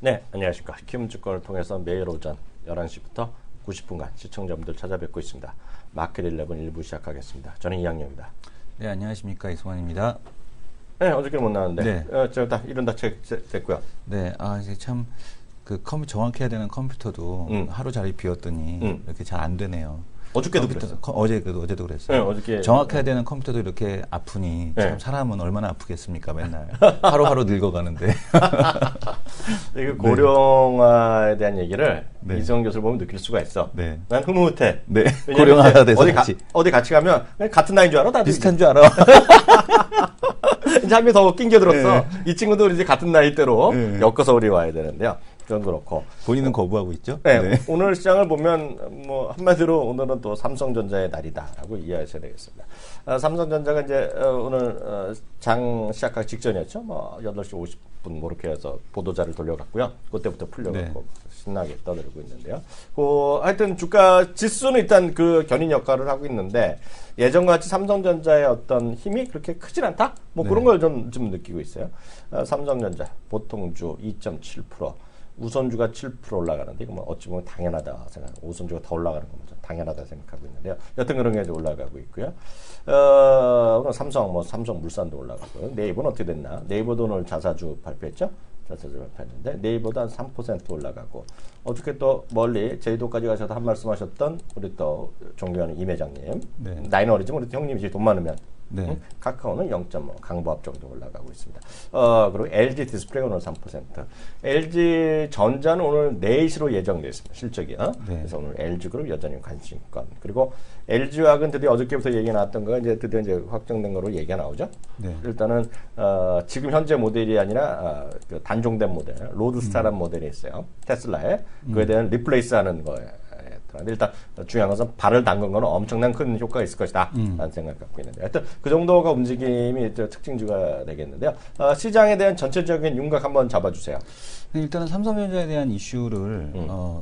네, 안녕하십니까. 키움증권을 통해서 매일 오전 11시부터 90분간 시청자분들 찾아뵙고 있습니다. 마켓 11 1부 시작하겠습니다. 저는 이양영입니다. 네, 안녕하십니까. 이승환입니다. 네, 어저께는 못 나왔는데 네. 제가 이런 다 됐고요. 네, 이제 참 정확해야 되는 컴퓨터도 하루 자리 비웠더니 이렇게 잘 안 되네요. 어저께도 그랬어요. 어제도 그랬어요. 네, 어저께 정확해야 되는 컴퓨터도 이렇게 아프니 네. 참 사람은 얼마나 아프겠습니까, 맨날. 하루하루 늙어가는데. 이거 고령화에 대한 얘기를 네. 이승원 교수를 보면 느낄 수가 있어. 네. 난 흐뭇해. 네. 왜냐면 고령화가 돼서 어디 같이 가면 그냥 같은 나이인 줄 알아? 다들. 비슷한 줄 알아. 이제 한 명 더 낑겨들었어. 네. 이 친구도 이제 같은 나이대로 네. 엮어서 우리 와야 되는데요. 그건 그렇고. 본인은 거부하고 있죠? 네, 오늘 시장을 보면 뭐 한마디로 오늘은 또 삼성전자의 날이다라고 이해하셔야 되겠습니다. 삼성전자가 이제 오늘 장 시작하기 직전이었죠. 뭐 8시 50분 뭐 이렇게 해서 보도자를 돌려갔고요. 그때부터 풀려갖고 신나게 떠들고 있는데요. 하여튼 주가 지수는 일단 그 견인 역할을 하고 있는데 예전같이 삼성전자의 어떤 힘이 그렇게 크진 않다? 뭐 그런 걸 좀 느끼고 있어요. 삼성전자 보통주 2.7%. 우선주가 7% 올라가는데 이거 뭐 어찌 보면 당연하다 생각. 우선주가 더 올라가는 건 당연하다 생각하고 있는데요. 여튼 그런 게 올라가고 있고요. 오늘 삼성물산도 올라가고요. 네이버는 어떻게 됐나? 네이버도 오늘 자사주 발표했죠. 자사주 발표했는데 네이버도 한 3% 올라가고 어떻게 또 멀리 제주도까지 가셔서 한 말씀하셨던 우리 또 존경하는 임 회장님. 네. 나이는 어리지만 우리 형님이 돈 많으면. 네. 카카오는 0.5 강보합 정도 올라가고 있습니다. 그리고 LG 디스플레이 오늘 3%. LG 전자는 오늘 4시로 예정되어 있습니다. 실적이요. 네. 그래서 오늘 LG 그룹 여전히 관심권. 그리고 LG화학은 드디어 어저께부터 얘기 나왔던 거 이제 드디어 이제 확정된 거로 얘기가 나오죠. 네. 일단은 지금 현재 모델이 아니라 그 단종된 모델, 로드스타라는 모델이 있어요. 테슬라에 그에 대한 리플레이스하는 거예요. 일단 중요한 것은 발을 담근 거는 엄청난 큰 효과가 있을 것이다 라는 생각을 갖고 있는데 하여튼 그 정도가 움직임이 특징주가 되겠는데요. 시장에 대한 전체적인 윤곽 한번 잡아주세요. 일단은 삼성전자에 대한 이슈를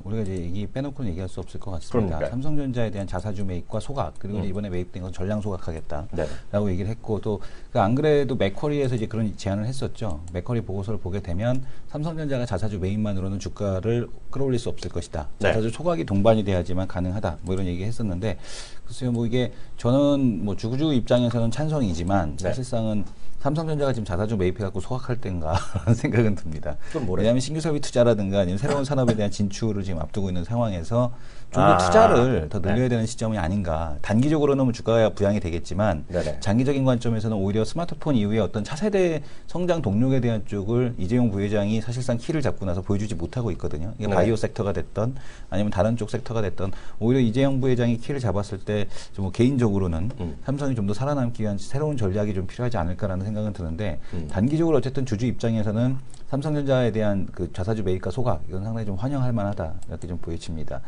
우리가 이제 빼놓고는 얘기할 수 없을 것 같습니다. 그러니까요. 삼성전자에 대한 자사주 매입과 소각 그리고 이제 이번에 매입된 건 전량 소각하겠다라고 네. 얘기를 했고 또 안 그래도 맥쿼리에서 이제 그런 제안을 했었죠. 맥쿼리 보고서를 보게 되면 삼성전자가 자사주 매입만으로는 주가를 끌어올릴 수 없을 것이다. 네. 자사주 소각이 동반이 돼야지만 가능하다. 뭐 이런 얘기 했었는데 글쎄요, 뭐 이게 저는 뭐 주주 입장에서는 찬성이지만 사실상은 삼성전자가 지금 자사주 매입해갖고 소각할 때인가 라는 생각은 듭니다. 왜냐하면 신규 설비 투자라든가 아니면 새로운 산업에 대한 진출을 지금 앞두고 있는 상황에서 좀 더 투자를 더 늘려야 되는 시점이 아닌가. 단기적으로는 뭐 주가가 부양이 되겠지만 장기적인 관점에서는 오히려 스마트폰 이후에 어떤 차세대 성장 동력에 대한 쪽을 이재용 부회장이 사실상 키를 잡고 나서 보여주지 못하고 있거든요. 이게 바이오 섹터가 됐던 아니면 다른 쪽 섹터가 됐던 오히려 이재용 부회장이 키를 잡았을 때 좀 뭐 개인적으로는 삼성이 좀 더 살아남기 위한 새로운 전략이 좀 필요하지 않을까라는 생각은 드는데 단기적으로 어쨌든 주주 입장에서는 삼성전자에 대한 그 자사주 매입과 소각 이건 상당히 좀 환영할 만하다 이렇게 좀 보여집니다.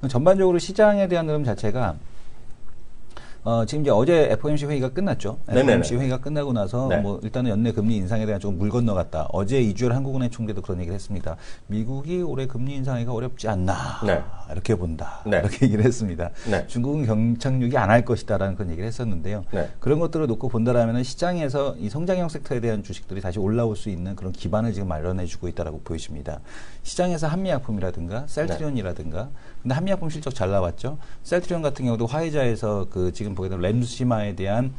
전반적으로 시장에 대한 흐름 자체가 지금 이제 어제 FOMC 회의가 끝났죠. FOMC 회의가 끝나고 나서 뭐 일단은 연내 금리 인상에 대한 조금 물 건너갔다. 어제 이주열 한국은행 총재도 그런 얘기를 했습니다. 미국이 올해 금리 인상하기가 어렵지 않나 이렇게 본다. 이렇게 얘기를 했습니다. 중국은 경착륙이 안 할 것이다라는 그런 얘기를 했었는데요. 그런 것들을 놓고 본다라면은 시장에서 이 성장형 섹터에 대한 주식들이 다시 올라올 수 있는 그런 기반을 지금 마련해주고 있다라고 보여집니다. 시장에서 한미약품이라든가 셀트리온이라든가 근데 한미약품 실적 잘 나왔죠. 셀트리온 같은 경우도 화이자에서 그 지금 보게 되면 렘시마에 대한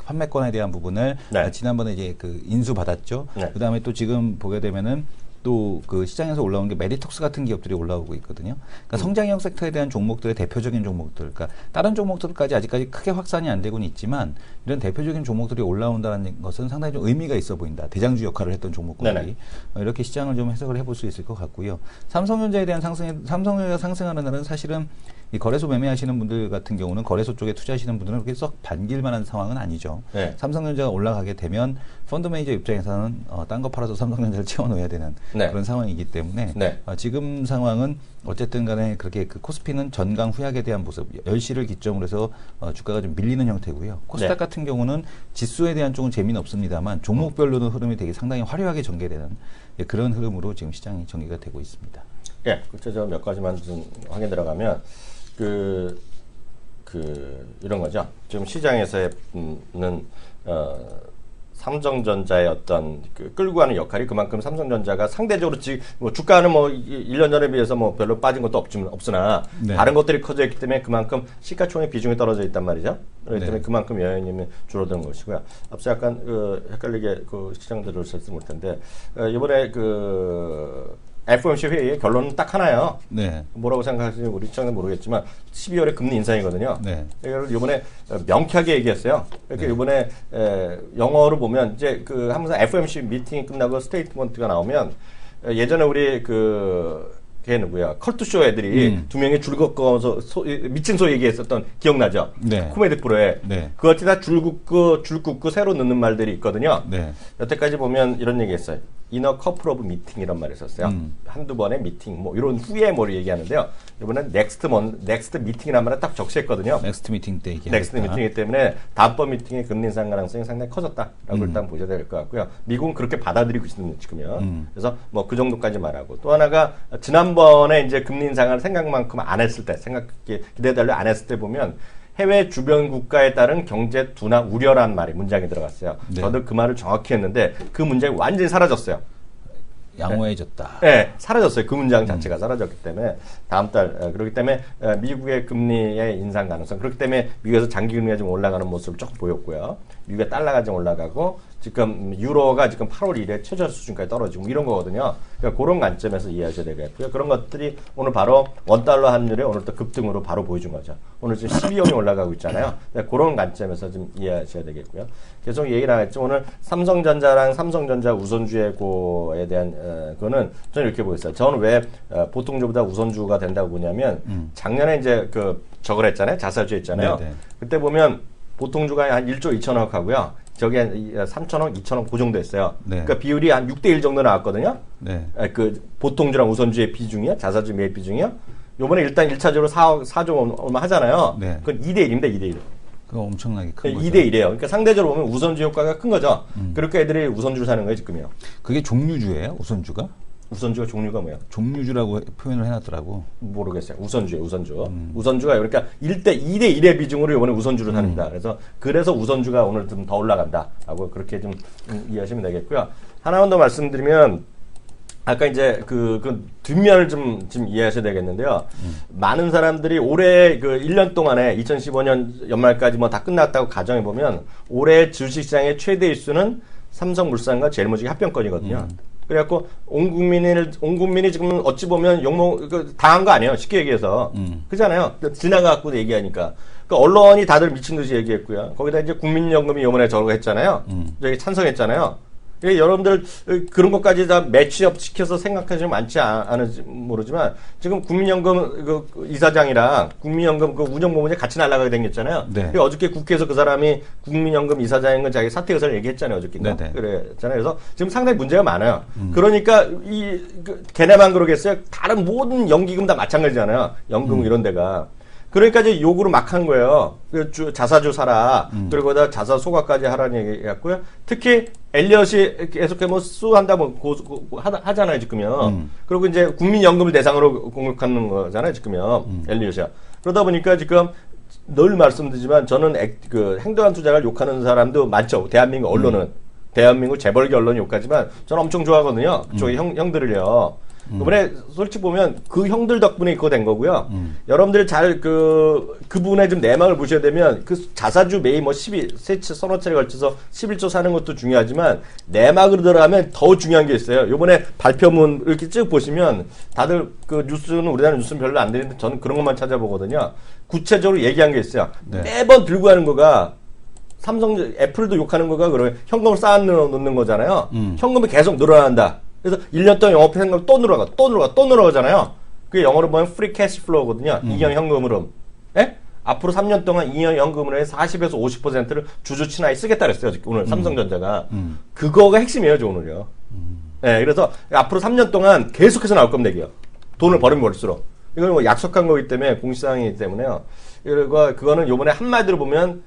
판매권에 대한 부분을 지난번에 이제 그 인수받았죠. 그다음에 또 지금 보게 되면은 또 그 시장에서 올라온 게 메디톡스 같은 기업들이 올라오고 있거든요. 그러니까 성장형 섹터에 대한 종목들의 대표적인 종목들, 그러니까 다른 종목들까지 아직까지 크게 확산이 안 되고는 있지만 이런 대표적인 종목들이 올라온다는 것은 상당히 좀 의미가 있어 보인다. 대장주 역할을 했던 종목들이 이렇게 시장을 좀 해석을 해볼 수 있을 것 같고요. 삼성전자에 대한 삼성전자 상승하는 날은 사실은 이 거래소 매매하시는 분들 같은 경우는 거래소 쪽에 투자하시는 분들은 그렇게 썩 반길 만한 상황은 아니죠. 삼성전자가 올라가게 되면 펀드 매니저 입장에서는 딴 거 팔아서 삼성전자를 채워넣어야 되는 그런 상황이기 때문에 지금 상황은 어쨌든 간에 그렇게 그 코스피는 전강 후약에 대한 모습 10시를 기점으로 해서 주가가 좀 밀리는 형태고요. 코스닥 같은 경우는 지수에 대한 쪽은 재미는 없습니다만 종목별로는 흐름이 되게 상당히 화려하게 전개되는 그런 흐름으로 지금 시장이 전개가 되고 있습니다. 예, 구체적으로 몇 가지만 좀 확인 들어가면 이런 거죠. 지금 시장에서는 삼성전자의 어떤 그 끌고 가는 역할이 그만큼 삼성전자가 상대적으로 지금 뭐 주가는 뭐 1년 전에 비해서 뭐 별로 빠진 것도 없으나 네. 다른 것들이 커져 있기 때문에 그만큼 시가총액 비중이 떨어져 있단 말이죠. 그렇기 때문에 네. 그만큼 영향력이 줄어드는 것이고요. 앞서 약간 헷갈리게 그 시청자들을 설득 못했는데 이번에 그 FOMC 회의의 결론은 딱 하나예요. 네. 뭐라고 생각하시는지 우리 시청자는 모르겠지만 12월에 금리 인상이거든요. 네. 이걸 이번에 명쾌하게 얘기했어요. 그러니까 이번에 영어로 보면 이제 그 항상 FOMC 미팅이 끝나고 스테이트먼트가 나오면 예전에 우리 걔 누구야? 컬투쇼 애들이 두 명이 줄 긋고서 미친 소리 얘기했었던 기억나죠? 네. 코미디 프로에. 네. 그것이 다 줄 긋고 새로 넣는 말들이 있거든요. 네. 여태까지 보면 이런 얘기 했어요. 이너 커플 오브 미팅 이런 말을 썼어요. 한두 번의 미팅 뭐 이런 후에 뭘 얘기하는데요. 이번엔 넥스트 미팅이라는 말을 딱 적시했거든요. 넥스트 미팅 때 얘기했다. 넥스트 미팅이기 때문에 다음번 미팅의 금리 인상 가능성이 상당히 커졌다라고 일단 보셔야 될 것 같고요. 미국은 그렇게 받아들이고 있는 지금요. 그래서 뭐 그 정도까지 말하고 또 하나가 지난번에 이제 금리 인상을 생각만큼 안 했을 때 기대달려 안 했을 때 보면 해외 주변 국가에 따른 경제 둔화 우려란 말이 문장에 들어갔어요. 네. 저도 그 말을 정확히 했는데 그 문장이 완전히 사라졌어요. 양호해졌다. 네, 사라졌어요. 그 문장 자체가 사라졌기 때문에 다음 달 그렇기 때문에 미국의 금리의 인상 가능성 그렇기 때문에 미국에서 장기 금리가 좀 올라가는 모습을 조금 보였고요. 미국의 달러가 좀 올라가고 지금 유로가 지금 8월 1일에 최저 수준까지 떨어지고 이런 거거든요. 그러니까 그런 관점에서 이해하셔야 되겠고요. 그런 것들이 오늘 바로 원달러 환율에 오늘 또 급등으로 바로 보여준 거죠. 오늘 지금 12원이 올라가고 있잖아요. 그런 관점에서 좀 이해하셔야 되겠고요. 계속 얘기를 하겠죠. 오늘 삼성전자랑 삼성전자 우선주에 대한 그거는 저는 이렇게 보겠어요. 저는 왜 보통주보다 우선주가 된다고 보냐면 작년에 이제 저걸 했잖아요. 자사주 했잖아요. 네네. 그때 보면 보통주가 한 1조 2천억 하고요. 저게 한 3천억, 2천억 그 정도 했어요. 네. 그러니까 비율이 한 6대1 정도 나왔거든요. 네. 그 보통주랑 우선주의 비중이요. 자사주 매입 비중이요. 요번에 일단 1차적으로 4조 얼마 하잖아요. 네. 그건 2대1입니다. 2대1. 그거 엄청나게 큰 거죠. 2대1이에요. 그러니까 상대적으로 보면 우선주 효과가 큰 거죠. 그렇게 애들이 우선주를 사는 거예요, 지금요. 그게 종류주예요? 우선주가? 우선주가 종류가 뭐예요? 종류주라고 표현을 해놨더라고. 모르겠어요. 우선주예요, 우선주. 우선주가 그러니까 2대1의 비중으로 이번에 우선주를 삽니다. 그래서 우선주가 오늘 좀 더 올라간다라고 그렇게 좀 이해하시면 되겠고요. 하나만 더 말씀드리면 아까 이제 그 뒷면을 좀 이해하셔야 되겠는데요. 많은 사람들이 올해 1년 동안에 2015년 연말까지 뭐 다 끝났다고 가정해 보면 올해 주식시장의 최대 이슈는 삼성물산과 제일모직의 합병건이거든요. 그래갖고 온 국민이 지금 어찌 보면 당한 거 아니에요. 쉽게 얘기해서. 그잖아요. 지나가갖고 얘기하니까. 그러니까 언론이 다들 미친 듯이 얘기했고요. 거기다 이제 국민연금이 이번에 저거 했잖아요. 저기 찬성했잖아요. 여러분들 그런 것까지 다 매치업 시켜서 생각하시면 많지 않은지 모르지만 지금 국민연금 이사장이랑 국민연금 운영본부장이 같이 날아가게 생겼잖아요. 네. 어저께 국회에서 그 사람이 국민연금 이사장인 건 자기 사퇴 의사를 얘기했잖아요. 어저께인가? 네네. 그랬잖아요. 그래서 지금 상당히 문제가 많아요. 그러니까 걔네만 그러겠어요. 다른 모든 연기금 다 마찬가지잖아요. 연금 이런 데가. 그러니까 이제 욕으로 막 한 거예요. 자사주 사라. 그리고 다 자사 소각까지 하라는 얘기였고요. 특히 엘리엇이 계속해 수한다 하잖아요, 지금요. 그리고 이제 국민연금을 대상으로 공격하는 거잖아요, 지금요. 엘리엇이야. 그러다 보니까 지금 늘 말씀드리지만 저는 행동한 투자를 욕하는 사람도 많죠. 대한민국 언론은. 대한민국 재벌계 언론이 욕하지만 저는 엄청 좋아하거든요. 그쪽의 형들을요. 이번에 솔직히 보면 그 형들 덕분에 그거 된 거고요. 여러분들 잘 그분의 좀 내막을 보셔야 되면 자사주 매입 서너 차례 걸쳐서 11조 사는 것도 중요하지만 내막으로 들어가면 더 중요한 게 있어요. 이번에 발표문 이렇게 쭉 보시면 다들 뉴스는 우리나라 뉴스는 별로 안 되는데 저는 그런 것만 찾아보거든요. 구체적으로 얘기한 게 있어요. 네. 매번 들고 가는 거가 애플도 욕하는 거가 그러면 현금을 쌓아놓는 거잖아요. 현금이 계속 늘어난다. 그래서 1년 동안 영업 현금 또 늘어가잖아요. 그게 영어로 보면 free cash flow거든요. 이형 현금 흐름. 예? 앞으로 3년 동안 이형 현금 흐름의 40에서 50%를 주주 친하에 쓰겠다 그랬어요. 오늘 삼성전자가. 그거가 핵심이에요, 오늘요. 예, 그래서 앞으로 3년 동안 계속해서 나올 겁니다, 이게요. 돈을 벌으면 벌수록. 이건 뭐 약속한 거기 때문에 공시사항이기 때문에요. 그리고 그거는 요번에 한마디로 보면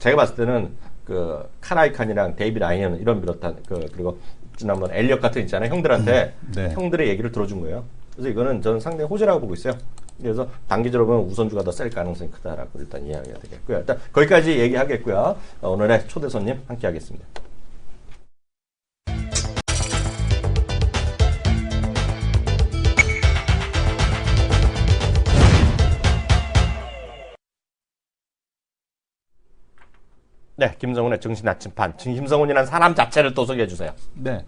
제가 봤을 때는 카라이칸이랑 데이비 라이언 이런 비롯한 그리고 지난번 엘리엇 같은 있잖아요. 형들한테 네. 형들의 얘기를 들어준 거예요. 그래서 이거는 저는 상당히 호재라고 보고 있어요. 그래서 단기적으로 보면 우선주가 더 셀 가능성이 크다라고 일단 이해해야 되겠고요. 일단 거기까지 얘기하겠고요. 오늘의 초대 손님 함께하겠습니다. 네, 김성훈의 정신 나침판. 김성훈이라는 사람 자체를 또 소개해 주세요. 네.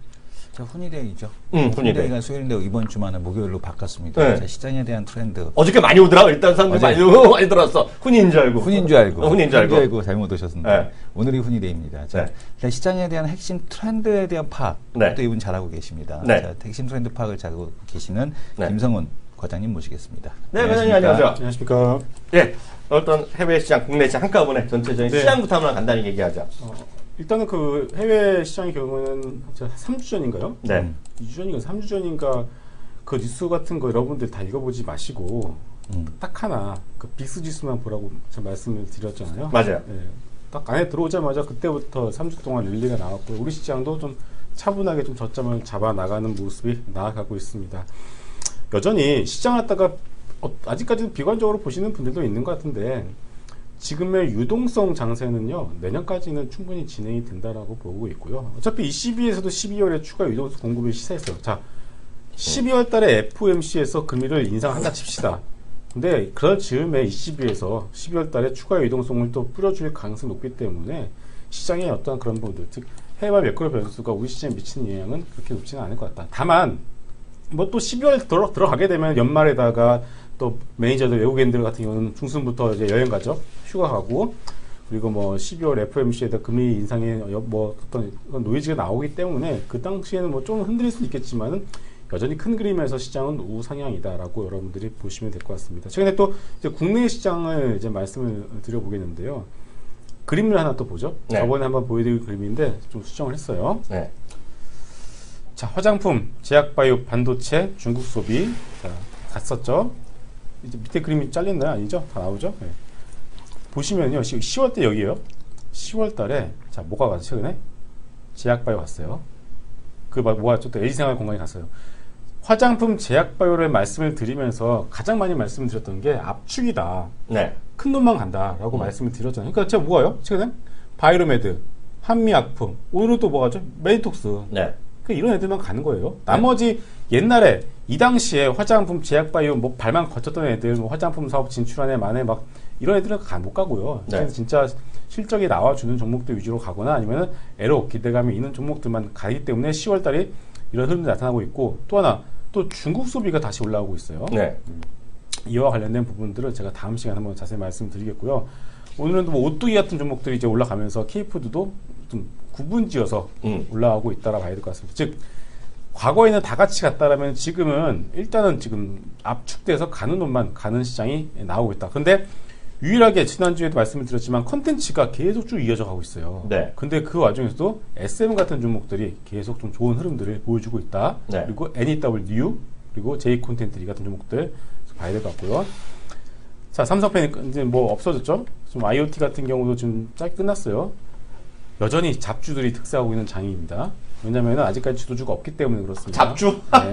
자, 훈이데이죠. 훈이데이. 훈이데이가 수요일인데 이번 주말은 목요일로 바꿨습니다. 네. 자, 시장에 대한 트렌드. 어저께 많이 오더라고. 일단 사람들이 많이 들어왔어. 훈인 줄 알고. 훈인 줄 알고. 훈인 줄 알고. 잘못 오셨는데. 네. 오늘이 훈이데이입니다. 자, 네. 일단 시장에 대한 핵심 트렌드에 대한 파악. 네. 또 이분 잘하고 계십니다. 네. 자, 핵심 트렌드 파악을 잘하고 계시는 네. 김성훈 과장님 모시겠습니다. 네, 과장님 안녕하세요. 안녕하십니까. 예. 어떤 해외 시장, 국내 시장 한꺼번에 전체적인 네. 시장부터 한번 간단히 얘기하죠. 일단은 그 해외 시장의 경우는 3주 전인가요? 네. 2주 전인가 3주 전인가 그 뉴스 같은 거 여러분들 다 읽어보지 마시고 딱 하나 그 빅스 지수만 보라고 제가 말씀을 드렸잖아요. 맞아요. 네. 딱 안에 들어오자마자 그때부터 3주 동안 랠리가 나왔고 우리 시장도 좀 차분하게 좀 저점을 잡아 나가는 모습이 나아가고 있습니다. 여전히 시장 왔다가 아직까지도 비관적으로 보시는 분들도 있는 것 같은데 지금의 유동성 장세는요 내년까지는 충분히 진행이 된다라고 보고 있고요. 어차피 ECB에서도 12월에 추가 유동성 공급을 시사했어요. 자, 12월 달에 FOMC에서 금리를 인상한다 칩시다. 근데 그럴 즈음에 ECB에서 12월 달에 추가 유동성을 또 뿌려줄 가능성이 높기 때문에 시장의 어떤 그런 부분들, 즉 해외 매크로 변수가 우리 시장에 미치는 영향은 그렇게 높지는 않을 것 같다. 다만 뭐 또 12월 들어가게 되면 연말에다가 또 매니저들 외국인들 같은 경우는 중순부터 이제 여행 가죠. 휴가 가고 그리고 뭐 12월 FOMC에다 금리 인상에 뭐 어떤 노이즈가 나오기 때문에 그 당시에는 뭐 좀 흔들릴 수는 있겠지만은 여전히 큰 그림에서 시장은 우상향이다라고 여러분들이 보시면 될 것 같습니다. 최근에 또 이제 국내 시장을 이제 말씀을 드려보겠는데요. 그림을 하나 또 보죠. 네. 저번에 한번 보여드릴 그림인데 좀 수정을 했어요. 네. 자, 화장품, 제약바이오, 반도체, 중국 소비 자, 갔었죠. 이제 밑에 그림이 잘렸나요? 아니죠? 다 나오죠? 네. 보시면요. 10월 때 여기에요. 10월 달에 자, 뭐가 갔죠? 최근에? 제약바이오 갔어요. 그 뭐가 또 LG생활건강에 갔어요. 화장품, 제약바이오를 말씀을 드리면서 가장 많이 말씀을 드렸던 게 압축이다. 네. 큰 놈만 간다라고 말씀을 드렸잖아요. 그러니까 제가 뭐가요? 최근에? 바이로메드, 한미약품, 오늘은 또 뭐가죠? 메디톡스. 네. 이런 애들만 가는 거예요. 나머지 옛날에 이 당시에 화장품, 제약바이오 뭐 발만 거쳤던 애들, 뭐 화장품 사업 진출한 애 만에 막 이런 애들은 못 가고요. 네. 진짜 실적이 나와주는 종목들 위주로 가거나 아니면 애로 기대감이 있는 종목들만 가기 때문에 10월 달에 이런 흐름이 나타나고 있고 또 하나 또 중국 소비가 다시 올라오고 있어요. 네. 이와 관련된 부분들을 제가 다음 시간에 한번 자세히 말씀드리겠고요. 오늘은 뭐 오뚜기 같은 종목들이 이제 올라가면서 K푸드도 좀 구분지어서 올라가고 있다라 봐야 될 것 같습니다. 즉 과거에는 다 같이 갔다라면 지금은 일단은 지금 압축돼서 가는 놈만 가는 시장이 나오고 있다. 근데 유일하게 지난주에도 말씀을 드렸지만 컨텐츠가 계속 쭉 이어져 가고 있어요. 네. 근데 그 와중에서도 SM 같은 종목들이 계속 좀 좋은 흐름들을 보여주고 있다. 네. 그리고 NEW 그리고 J 콘텐트 같은 종목들 봐야 될 것 같고요. 자, 삼성펜이 이제 뭐 없어졌죠? 좀 IoT 같은 경우도 좀 짧게 끝났어요. 여전히 잡주들이 특세하고 있는 장입니다. 왜냐면 아직까지 주도주가 없기 때문에 그렇습니다. 잡주? 네.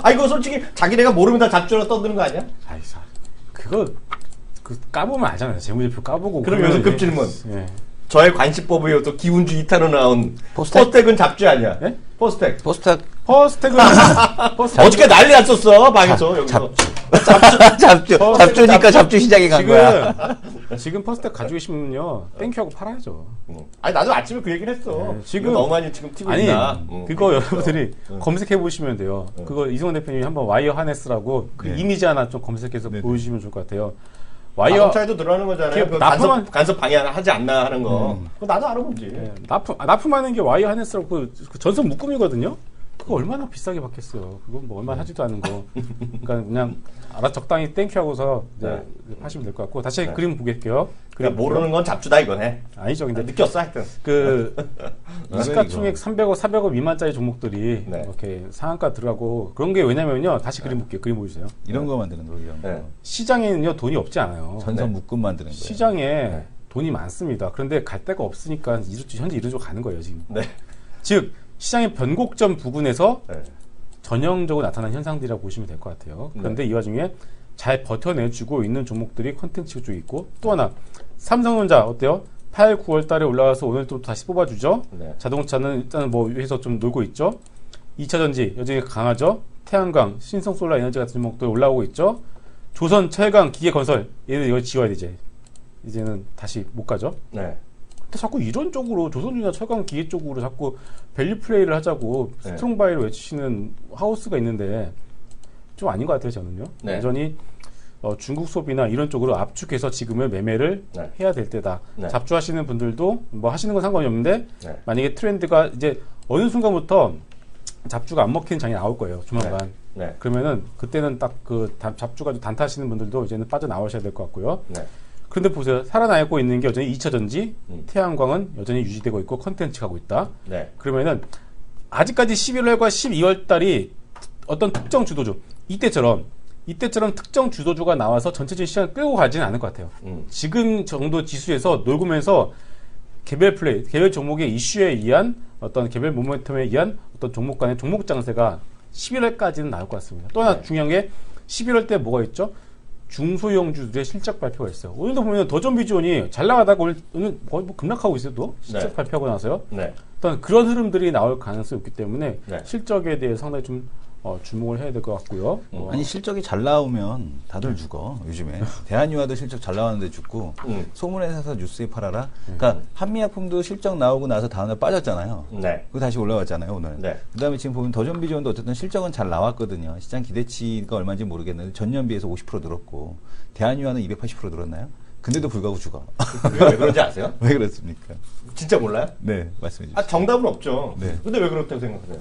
아, 이거 솔직히 자기네가 모르면 다 잡주로 떠드는 거 아니야? 아이사, 그거 까보면 알잖아요. 재무제표 까보고. 그럼 요즘 급 질문. 예. 저의 관심법에 또 기운주 2탄으로 나온 포스텍? 포스텍은 잡주 아니야? 네? 포스텍. 포스텍 퍼스텍은 어저께 난리 났었어, 방에서. 여기서. 잡주니까 잡주 시장에 간 거야. 지금 퍼스텍 가지고 계시면요 땡큐하고 팔아야죠. 아니, 나도 아침에 그 얘기를 했어. 네, 지금 이거 너무 많이 지금 튀고 아니 있다. 그거 여러분들이 검색해 보시면 돼요. 그거 이승원 대표님이 한번 와이어 하네스라고 그 이미지 하나 좀 검색해서 보여주시면 좋을 것 같아요. 와이어 자동차에도 들어가는 거잖아요. 그 간섭 방해하지 않나 하는 거. 그거 나도 알아보지. 네, 납품하는 게 와이어 하네스라고 그 전선 묶음이거든요. 그거 얼마나 비싸게 받겠어요. 그건 뭐 얼마 하지도 않은 거. 그러니까 그냥 알아 적당히 땡큐하고서 이제 하시면 될 것 같고 다시 그림 보겠게요. 그러니까 모르는 건 잡주다 이거네. 아니죠. 근데 느꼈어 하여튼. 그 시가총액 300억, 400억 미만짜리 종목들이 네. 이렇게 상한가 들어가고 그런 게 왜냐면요. 다시 그림 볼게요. 그림 보여주세요. 이런 거 만드는 거 이런 거. 네. 시장에는요 돈이 없지 않아요. 전선 묶음 만드는 거예요. 시장에 돈이 많습니다. 그런데 갈 데가 없으니까 현재 이루어져 가는 거예요 지금. 네. 즉 시장의 변곡점 부근에서 네. 전형적으로 나타난 현상들이라고 보시면 될 것 같아요. 그런데 이 와중에 잘 버텨내주고 있는 종목들이 컨텐츠 쪽에 있고 또 하나 삼성전자 어때요? 8, 9월 달에 올라가서 오늘 또 다시 뽑아주죠. 네. 자동차는 일단 뭐 위에서 좀 놀고 있죠. 2차전지 여전히 강하죠. 태양광, 신성솔라 에너지 같은 종목들 올라오고 있죠. 조선, 철강, 기계건설 얘들 이거 지워야 되지. 이제는 다시 못 가죠. 네. 근데 자꾸 이런 쪽으로 조선주나 철강 기계 쪽으로 자꾸 밸류 플레이를 하자고 네. 스트롱 바이를 외치시는 하우스가 있는데 좀 아닌 것 같아요 저는요. 네. 여전히 중국 소비나 이런 쪽으로 압축해서 지금은 매매를 네. 해야 될 때다. 네. 잡주하시는 분들도 뭐 하시는 건 상관이 없는데 네. 만약에 트렌드가 이제 어느 순간부터 잡주가 안 먹히는 장이 나올 거예요 조만간. 네. 그러면은 그때는 딱 그 잡주 가지고 단타하시는 분들도 이제는 빠져나오셔야 될 것 같고요. 네. 그런데 보세요. 살아남고 있는 게 여전히 2차전지, 태양광은 여전히 유지되고 있고 컨텐츠 가고 있다. 네. 그러면은 아직까지 11월과 12월 달이 어떤 특정 주도주 이때처럼 특정 주도주가 나와서 전체적인 시장을 끌고 가지는 않을 것 같아요. 지금 정도 지수에서 놀고면서 개별 플레이, 개별 종목의 이슈에 의한 어떤 개별 모멘텀에 의한 어떤 종목 간의 종목 장세가 11월까지는 나올 것 같습니다. 또 하나 네. 중요한 게 11월 때 뭐가 있죠? 중소형주들의 실적 발표가 있어요. 오늘도 보면 더존비존이 잘 나가다가 오늘 거의 뭐 급락하고 있어요. 또 실적 네. 발표하고 나서요. 네. 일단 그런 흐름들이 나올 가능성이 있기 때문에 네. 실적에 대해 상당히 좀 주목을 해야 될 것 같고요. 아니 실적이 잘 나오면 다들 죽어 요즘에. 대한유화도 실적 잘 나왔는데 죽고 소문에 사서 뉴스에 팔아라. 그러니까 한미약품도 실적 나오고 나서 다음날 빠졌잖아요. 네. 그거 다시 올라왔잖아요 오늘. 네. 그다음에 지금 보면 더존비존도 어쨌든 실적은 잘 나왔거든요. 시장 기대치가 얼마인지 모르겠는데 전년 비해서 50% 늘었고 대한유화는 280% 늘었나요? 근데도 불구하고 죽어. 왜 그런지 아세요? 왜 그렇습니까? 진짜 몰라요? 네 말씀해 주세요. 아, 정답은 없죠. 네. 근데 왜 그렇다고 생각하세요?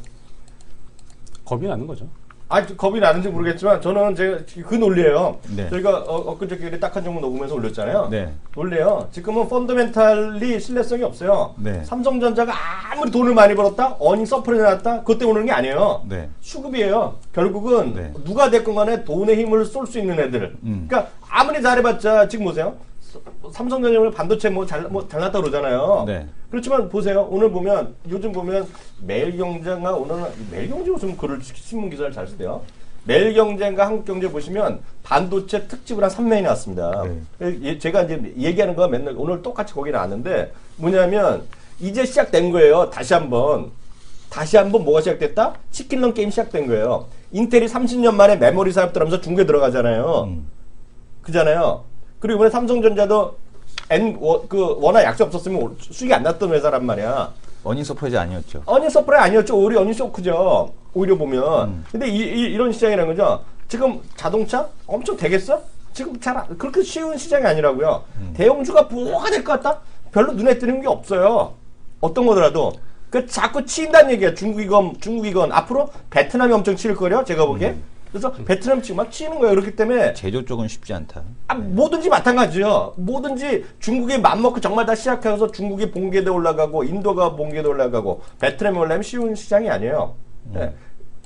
겁이 나는 거죠. 아, 겁이 나는지 모르겠지만 저는 제가 그 논리예요. 네. 저희가 엊그저께 딱한 종목 녹음해서 올렸잖아요. 네. 논리예요. 지금은 펀더멘탈리 신뢰성이 없어요. 네. 삼성전자가 아무리 돈을 많이 벌었다, 어닝 서프를 내놨다, 그것 때문에 오는 게 아니에요. 네. 수급이에요. 결국은 네. 누가 됐건 간에 돈의 힘을 쏠 수 있는 애들. 그러니까 아무리 잘해봤자 지금 보세요. 삼성전자는 반도체 잘났다 그러잖아요. 네. 그렇지만 보세요. 오늘 보면 요즘 보면 매일경제가 오늘은 매일경제 무슨 글을 신문 기사를 잘 쓰대요. 매일경제가 한국경제 보시면 반도체 특집을 한 3면이 나왔습니다. 네. 제가 이제 얘기하는 거 맨날 오늘 똑같이 거기 나왔는데 뭐냐면 이제 시작된 거예요. 다시 한번 뭐가 시작됐다? 치킨런 게임 시작된 거예요. 인텔이 30년 만에 메모리 사업 들어가면서 중국에 들어가잖아요. 그잖아요. 그리고 이번에 삼성전자도 워낙 약세 없었으면 수익이 안 났던 회사란 말이야. 어닝 서프라이즈 아니었죠. 어닝 서프라이 아니었죠. 오히려 어닝 쇼크죠. 오히려 보면. 근데 이런 시장이라는 거죠. 지금 자동차 엄청 되겠어? 지금 그렇게 쉬운 시장이 아니라고요. 대형주가 뭐가 될 것 같다? 별로 눈에 띄는 게 없어요. 어떤 거더라도. 그 자꾸 치인다는 얘기야. 중국이건 앞으로 베트남이 엄청 치일 거려. 제가 보기에. 그래서 베트남 지금 막 치는 거예요. 그렇기 때문에 제조 쪽은 쉽지 않다. 뭐든지 마찬가지죠. 뭐든지 중국이 맘먹고 정말 다 시작해서 중국이 본궤도 올라가고 인도가 본궤도 올라가고 베트남이 올라가면 쉬운 시장이 아니에요. 네.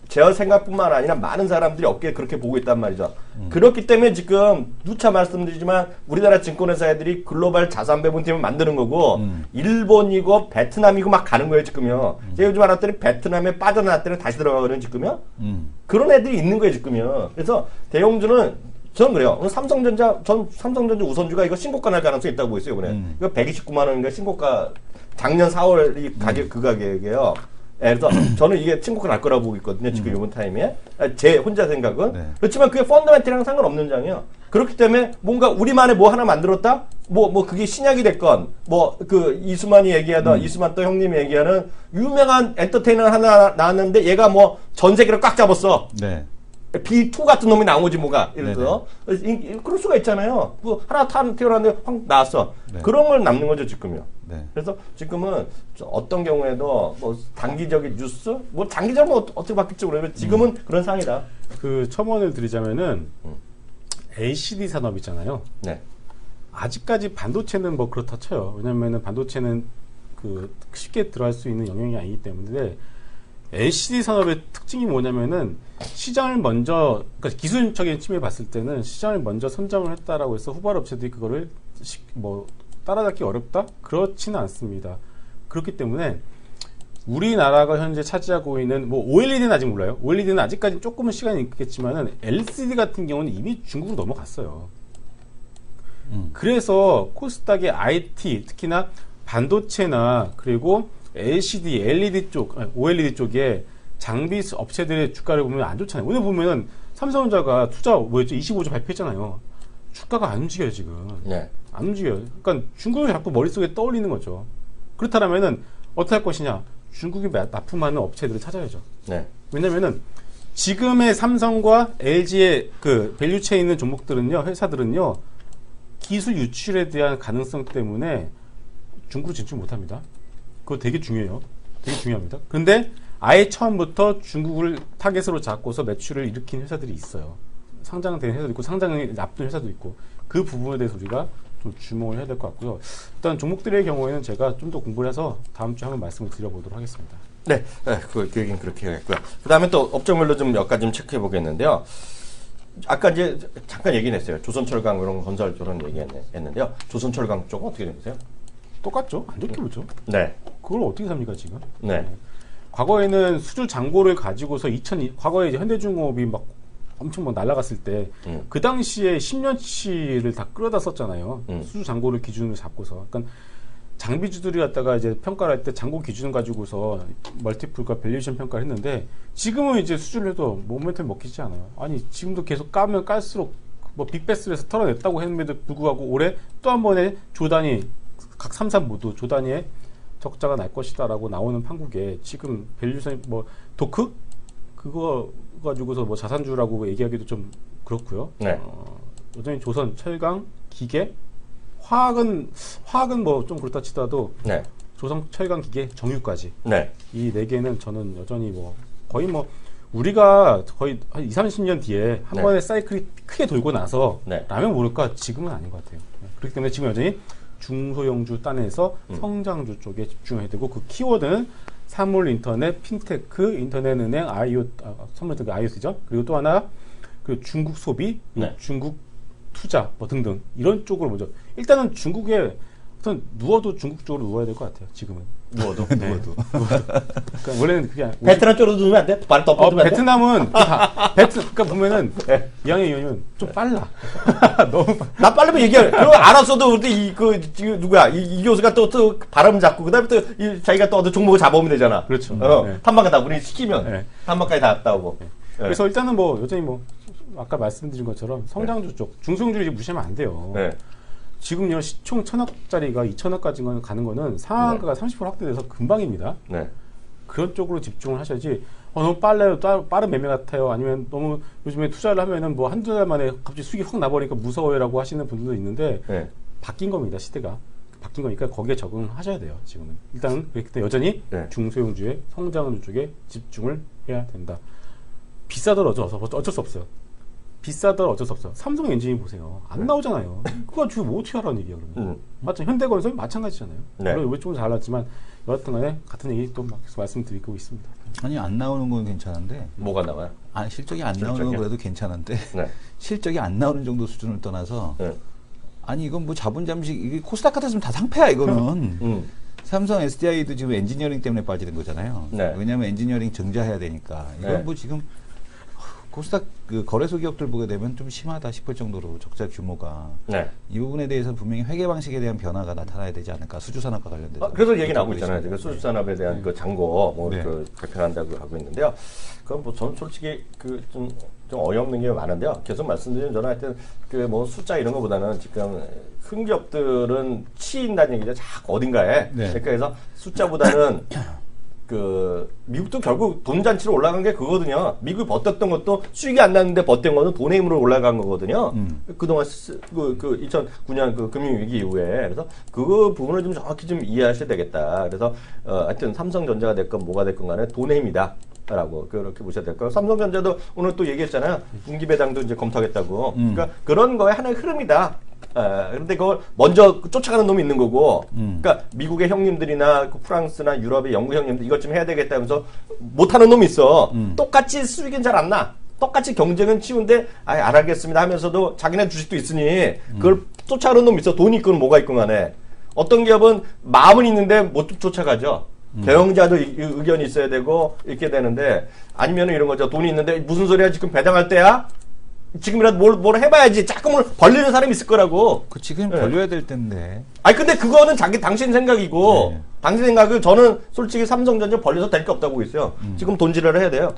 제 생각뿐만 아니라 많은 사람들이 업계에 그렇게 보고 있단 말이죠. 그렇기 때문에 지금 누차 말씀드리지만 우리나라 증권회사들이 글로벌 자산 배분팀을 만드는 거고 일본이고 베트남이고 막 가는 거예요 지금요. 제가 요즘 알았더니 베트남에 빠져나왔더니 다시 들어가거든요 지금요. 그런 애들이 있는 거예요 지금요. 그래서 대형주는 저는 그래요. 삼성전자 우선주가 이거 신고가 날 가능성이 있다고 보고 있어요 이번에. 이거 129만 원인가 신고가 작년 4월 이 가격 그 가격이에요. 네, 그래서 저는 이게 친구가 날 거라고 보고 있거든요. 지금 이번 타임에. 제 혼자 생각은. 네. 그렇지만 그게 펀더멘탈이랑 상관없는 장이에요. 그렇기 때문에 뭔가 우리만의 뭐 하나 만들었다? 그게 신약이 됐건, 이수만이 얘기하던, 이수만 또 형님이 얘기하는 유명한 엔터테이너 하나 나왔는데 얘가 전 세계를 꽉 잡았어. 네. B2 같은 놈이 나온 거지 뭐가. 예를 들어. 그럴 수가 있잖아요. 하나 태어났는데 확 나왔어. 네. 그런 걸 남는 거죠, 지금요. 네. 그래서 지금은 어떤 경우에도 단기적인 뉴스, 장기적으로 어떻게 바뀔지 모르겠지만 지금은 그런 상황이다. 그 첨언을 드리자면은 LCD 산업 있잖아요. 네. 아직까지 반도체는 그렇다 쳐요. 왜냐면은 반도체는 쉽게 들어갈 수 있는 영역이 아니기 때문에 LCD 산업의 특징이 뭐냐면은 시장을 먼저, 그러니까 기술적인 측면에 봤을 때는 시장을 먼저 선점을 했다라고 해서 후발 업체들이 그거를 따라잡기 어렵다? 그렇지는 않습니다. 그렇기 때문에 우리나라가 현재 차지하고 있는 뭐 OLED는 아직 몰라요. OLED는 아직까지 조금은 시간이 있겠지만은 LCD 같은 경우는 이미 중국으로 넘어갔어요. 그래서 코스닥의 IT 특히나 반도체나 그리고 LCD, LED 쪽, OLED 쪽에 장비 업체들의 주가를 보면 안 좋잖아요. 오늘 보면은 삼성전자가 투자 뭐였죠? 25조 발표했잖아요. 주가가 안 움직여요 지금. 네. 안 움직여요. 그러니까 중국을 자꾸 머릿속에 떠올리는 거죠. 그렇다면은 어떻게 할 것이냐? 중국이 납품하는 업체들을 찾아야죠. 네. 왜냐면은 지금의 삼성과 LG의 그 밸류체에 있는 종목들은요, 회사들은요, 기술 유출에 대한 가능성 때문에 중국으로 진출 못합니다. 그거 되게 중요해요. 되게 중요합니다. 그런데 아예 처음부터 중국을 타겟으로 잡고서 매출을 일으킨 회사들이 있어요. 상장된 회사도 있고 상장에 납둔 회사도 있고 그 부분에 대해서 우리가 좀 주목을 해야 될 것 같고요. 일단 종목들의 경우에는 제가 좀 더 공부를 해서 다음 주에 한번 말씀을 드려보도록 하겠습니다. 네, 그 얘기는 그렇게 하겠고요. 그 다음에 또 업종별로 좀 몇 가지 좀 체크해 보겠는데요. 아까 이제 잠깐 얘기는 했어요. 조선철강 이런 건설 이런 얘기했는데요. 조선철강 쪽은 어떻게 되세요? 똑같죠? 안 좋게 보죠. 네. 그걸 어떻게 삽니까 지금? 네. 과거에는 수주 잔고를 가지고서 과거에 이제 현대중공업이 막 엄청 막 날아갔을 때 그 당시에 10년치를 다 끌어다 썼잖아요. 수주 잔고를 기준으로 잡고서. 그러니까 장비주들이 갖다가 이제 평가를 할 때 잔고 기준을 가지고서 멀티플과 밸류에이션 평가를 했는데 지금은 이제 수주를 해도 모멘텀이 먹히지 않아요. 아니 지금도 계속 까면 깔수록 뭐 빅베스에서 털어냈다고 했음에도 불구하고 올해 또 한 번에 조단위 각 3사 모두 조단위에 적자가 날 것이다라고 나오는 판국에 지금 밸류에이션 뭐 도크 그거 가지고서 뭐 자산주라고 얘기하기도 좀 그렇고요. 네. 여전히 조선, 철강, 기계, 화학은 뭐 좀 그렇다 치더라도 네. 조선, 철강, 기계, 정유까지 네. 이 네 개는 저는 여전히 뭐 거의 뭐 우리가 거의 한 20, 30년 뒤에 한 네. 번에 사이클이 크게 돌고 나서 네. 라면 모를까 지금은 아닌 것 같아요. 그렇기 때문에 지금 여전히 중소형주 딴에서 성장주 쪽에 집중해야 되고 그 키워드는 사물 인터넷, 핀테크, 인터넷은행, 사물 인터넷 IoT죠. 그리고 또 하나 그 중국 소비, 네. 중국 투자 뭐 등등 이런 쪽으로 먼저 일단은 중국에 어떤 누워도 중국 쪽으로 누워야 될 것 같아요. 지금은 누워도. 누워도. 그러니까 원래는 그게 베트남 쪽으로 누우면 안 돼? 발 덮어두면 안 돼? 베트남은 그러니까 보면은 이양의 의원은 좀 빨라. 너무 나 빠르면 얘기해. 그거 알았어도 우리 누구야? 이 교수가 또 발음 잡고 그다음에 또 자기가 또 어떤 종목을 잡아오면 되잖아. 그렇죠. 네. 탐방가 다 우리 시키면 네. 탐방까지 다 갔다 오고. 네. 그래서 일단은 뭐 여전히 뭐 아까 말씀드린 것처럼 성장주 쪽 중소형주를 이제 무시하면 안 돼요. 네. 지금요 시총 1,000억짜리가 2,000억까지 가는 거는 상한가가 30% 확대돼서 금방입니다. 네. 그런 쪽으로 집중을 하셔야지 너무 빨라요, 빠른 매매 같아요, 아니면 너무 요즘에 투자를 하면은 뭐 한두 달 만에 갑자기 수익이 확 나버리니까 무서워요라고 하시는 분들도 있는데 네. 바뀐 겁니다. 시대가 바뀐 거니까 거기에 적응하셔야 돼요. 지금은 일단은 그렇기 때문에 여전히 네. 중소형주의 성장주 쪽에 집중을 해야 된다. 비싸더라도 어쩔 수 없어요. 비싸더라도 어쩔 수 없어요. 삼성 엔진이 보세요. 안 나오잖아요. 그거 지금 뭐 어떻게 하라는 얘기야 그러면. 맞죠? 현대건설 마찬가지잖아요. 네. 물론 이쪽은 달랐지만 여하튼간에 같은 얘기 또 막 계속 말씀드리고 있습니다. 아니 안 나오는 건 괜찮은데 뭐가 나와요? 실적이 안 나오는 건 그래도 괜찮은데 네. 실적이 안 나오는 정도 수준을 떠나서 네. 아니 이건 뭐 자본 잠식 이게 코스닥 같았으면 다 상패야 이거는. 삼성 SDI도 지금 엔지니어링 때문에 빠지는 거잖아요. 네. 왜냐하면 엔지니어링 증자해야 되니까. 이건 네. 뭐 지금 코스닥 그 거래소 기업들 보게 되면 좀 심하다 싶을 정도로 적자 규모가. 네. 이 부분에 대해서 분명히 회계 방식에 대한 변화가 나타나야 되지 않을까. 수주산업과 관련돼서. 그래서 얘기 나오고 있잖아요. 지금 수주산업에 대한 그 잔고 네. 개편한다고 하고 있는데요. 그건 뭐 저는 솔직히 좀 어이없는 게 많은데요. 계속 말씀드리면 저는 하여튼 그 뭐 숫자 이런 거보다는 지금 큰 기업들은 치인다는 얘기죠. 자꾸 어딘가에. 네. 그러니까 그래서 숫자보다는 미국도 결국 돈 잔치로 올라간 게 그거거든요. 미국이 버텼던 것도 수익이 안 났는데 버틴 거는 돈의 힘으로 올라간 거거든요. 그동안 2009년 그 금융위기 이후에. 그래서 그 부분을 좀 정확히 좀 이해하셔야 되겠다. 그래서, 하여튼 삼성전자가 됐건 뭐가 됐건 간에 돈의 힘이다. 라고 그렇게 보셔야 될 거예요. 삼성전자도 오늘 또 얘기했잖아요. 분기 배당도 이제 검토하겠다고. 그러니까 그런 거에 하나의 흐름이다. 그런데 그걸 먼저 쫓아가는 놈이 있는 거고, 그러니까 미국의 형님들이나 프랑스나 유럽의 영국 형님들 이것 좀 해야 되겠다면서 못하는 놈이 있어. 똑같이 수익은 잘 안 나. 똑같이 경쟁은 치운데, 안 하겠습니다 하면서도 자기네 주식도 있으니 그걸 쫓아가는 놈이 있어. 돈이 있건 뭐가 있건 간에. 어떤 기업은 마음은 있는데 못 쫓아가죠. 배영자도 의견이 있어야 되고 이렇게 되는데 아니면 이런 거죠. 돈이 있는데 무슨 소리야 지금 배당할 때야? 지금이라도 뭘 해봐야지. 자꾸 벌리는 사람이 있을 거라고. 그 지금 네. 벌려야 될 텐데. 아니 근데 그거는 당신 생각이고 네. 당신 생각은 저는 솔직히 삼성전자 벌려서 될 게 없다고 보고 있어요. 지금 돈질을 해야 돼요.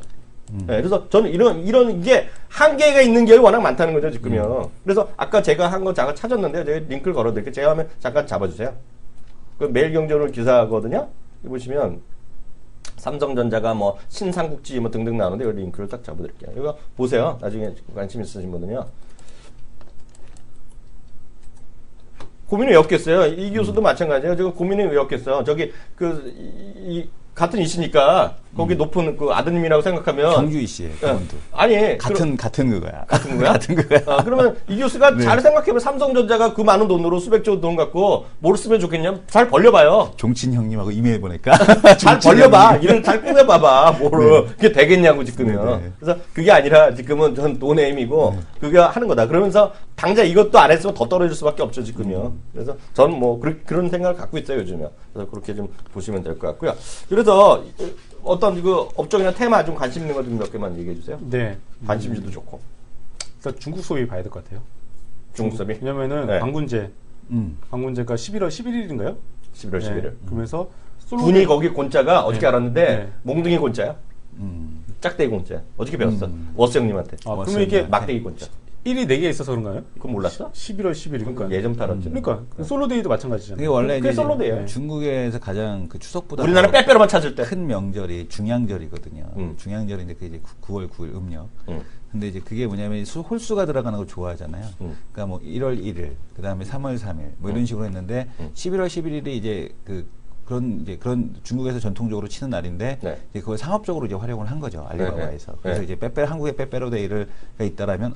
네, 그래서 저는 이런 이게 한계가 있는 게 워낙 많다는 거죠 지금요. 그래서 아까 제가 한 거 잠깐 찾았는데 제가 링크를 걸어드릴게요. 제가 하면 잠깐 잡아주세요. 그 매일경제오늘 기사거든요. 보시면 삼성전자가 뭐 신삼국지 뭐 등등 나오는데 여기 링크를 딱 잡아드릴게요. 이거 보세요. 나중에 관심 있으신 분은요. 고민이 왜 없겠어요? 이 교수도 마찬가지예요. 지금 고민이 왜 없겠어요? 저기 같은 이시니까 거기 높은 그 아드님이라고 생각하면 정규 이씨의 그분도. 아니 같은 그거야. 같은 거야? 같은 거야. 그러면 이 교수가 네. 잘 생각해보면 삼성전자가 그 많은 돈으로 수백조 돈 갖고 뭘 쓰면 좋겠냐? 잘 벌려봐요. 종친 형님하고 이메일 보낼까? 잘 벌려봐. 이런 잘 꾸며봐봐. 뭐를 그게 되겠냐고 지금요. 네, 네. 그래서 그게 아니라 지금은 전 노네임이고 그게 하는 거다. 그러면서 당장 이것도 안 했으면 더 떨어질 수밖에 없죠 지금요. 그래서 저는 뭐 그런 생각을 갖고 있어요 요즘요. 그래서 그렇게 좀 보시면 될 것 같고요. 그래서 어떤 그 업종이나 테마 좀 관심 있는 거 좀 몇 개만 얘기해 주세요. 네. 관심주도 좋고. 일단 중국 소비 봐야 될 것 같아요. 중국 소비. 왜냐면은 네. 광군제가 11월 11일인가요? 11월 11일. 그러면서 군이 거기 곤자가 어저께 네. 알았는데 네. 몽둥이 곤자야. 짝대기 곤자. 어떻게 배웠어? 워스 형님한테. 아, 그러면 이게 막대기 곤자. 1이 4개 있어서 그런가요? 그건 몰랐어? 11월 10일 그러니까. 예전 알았죠. 그러니까 솔로데이도 마찬가지잖아요. 그게 원래 그게 이제 솔로데이예요. 중국에서 가장 그 추석보다 우리나라 더 빼빼로만 찾을 때. 큰 명절이 중양절이거든요. 음. 중양절인데 그게 이제 9월 9일 음력. 음. 근데 이제 그게 뭐냐면 홀수가 들어가는 걸 좋아하잖아요. 그러니까 뭐 1월 1일, 그 다음에 3월 3일 뭐 이런 식으로 했는데 11월 11일이 이제 그런 중국에서 전통적으로 치는 날인데 네. 이제 그걸 상업적으로 이제 활용을 한 거죠 알리바바에서. 네. 그래서 네. 이제 한국의 빼빼로 데이가 있다라면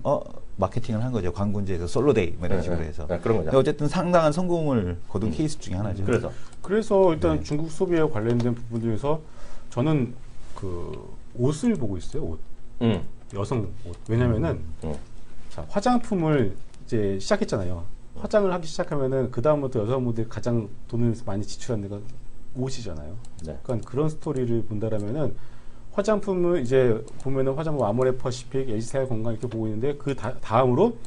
마케팅을 한 거죠. 광군제에서 솔로 데이 뭐 이런 네, 식으로 네. 해서. 네, 그런 거죠. 근데 어쨌든 상당한 성공을 거둔 케이스 중에 하나죠. 그래서 일단 중국 소비에 관련된 부분 중에서 저는 그 옷을 보고 있어요. 옷. 여성 옷. 왜냐면은 자, 화장품을 이제 시작했잖아요. 화장을 하기 시작하면은 그 다음부터 여성분들이 가장 돈을 많이 지출하는 데가 옷이잖아요. 네. 그러니까 그런 스토리를 본다라면은 화장품을 이제 보면은 화장품 아모레 퍼시픽, LG생활 건강 이렇게 보고 있는데 그 다음으로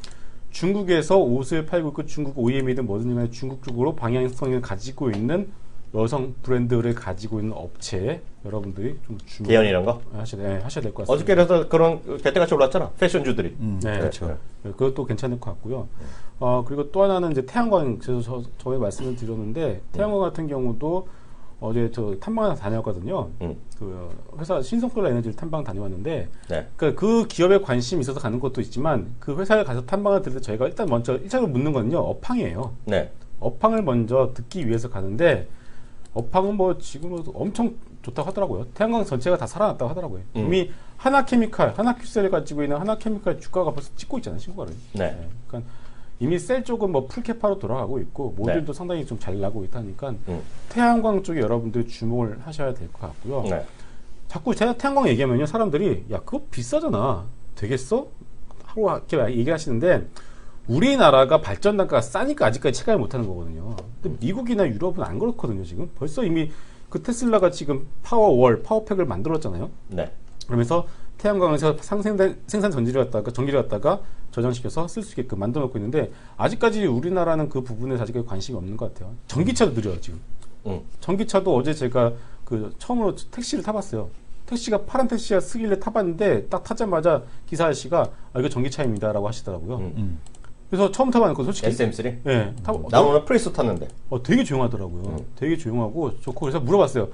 중국에서 옷을 팔고 있고 중국 OEM이든 뭐든 간에 중국 쪽으로 방향성을 가지고 있는 여성 브랜드를 가지고 있는 업체에 여러분들이 좀 주목 개연 이런 거? 하셔야 될 것 같습니다. 어저께 그래서 그런 배때같이 올랐잖아. 패션주들이. 네, 그렇죠. 네, 그것도 괜찮을 것 같고요. 그리고 또 하나는 이제 태양광, 그래서 저희 말씀을 드렸는데 태양광 같은 경우도 어제 저 탐방을 다녀왔거든요. 그 회사 신성솔라 에너지를 탐방 다녀왔는데, 네. 그러니까 그 기업에 관심이 있어서 가는 것도 있지만 그 회사에 가서 탐방을 들을 때 저희가 일단 먼저 1차적으로 묻는 거는요, 업황이에요. 네. 업황을 먼저 듣기 위해서 가는데 업황은 뭐 지금 엄청 좋다고 하더라고요. 태양광 전체가 다 살아났다고 하더라고요. 이미 하나큐셀을 가지고 있는 하나케미칼 주가가 벌써 찍고 있잖아요, 신고가를. 네. 그러니까 이미 셀 쪽은 뭐 풀캐파로 돌아가고 있고 모듈도 상당히 좀 잘 나고 있다니까 태양광 쪽에 여러분들 주목을 하셔야 될 것 같고요. 네. 자꾸 제가 태양광 얘기하면요, 사람들이 야 그거 비싸잖아, 되겠어? 하고 이렇게 얘기하시는데 우리나라가 발전 단가가 싸니까 아직까지 체감을 못하는 거거든요. 근데 미국이나 유럽은 안 그렇거든요. 지금 벌써 이미 그 테슬라가 지금 파워팩을 만들었잖아요. 네. 그러면서 태양광에서 생산 전기를 갖다가 저장시켜서 쓸 수 있게끔 만들어 놓고 있는데 아직까지 우리나라는 그 부분에 아직까지 관심이 없는 것 같아요. 전기차도 느려요 지금. 전기차도 어제 제가 그 처음으로 택시를 타봤어요. 택시가 파란 택시가 쓰길래 타봤는데 딱 타자마자 기사 아저씨가 이거 전기차입니다라고 하시더라고요. 그래서 처음 타봤는데 솔직히 SM3? 네, 나 오늘 프리스 탔는데. 되게 조용하더라고요. 되게 조용하고 좋고 그래서 물어봤어요.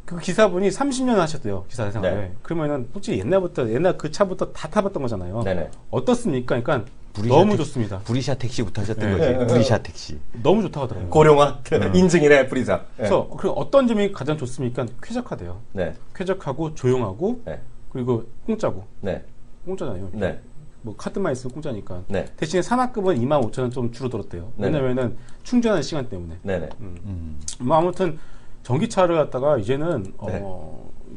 그 기사분이 30년 하셨대요, 기사 생활에. 네. 그러면은 솔직히 옛날 그 차부터 다 타봤던 거잖아요. 네네. 어떻습니까? 그러니까 브리샤 너무 택시, 좋습니다. 브리샤 택시부터 하셨던 네. 거지. 브리샤 택시. 너무 좋다고 하더라고요. 고령화 인증이네 프리사. 그래서 그 어떤 점이 가장 좋습니까? 쾌적하대요. 네. 쾌적하고 조용하고 네. 그리고 공짜고. 네. 공짜잖아요. 네. 뭐 카드만 있으면 공짜니까. 네. 대신에 산악금은 25,000원 좀 줄어들었대요. 네네. 왜냐면은 충전하는 시간 때문에. 네네. 뭐 아무튼 전기차를 갖다가 이제는 네.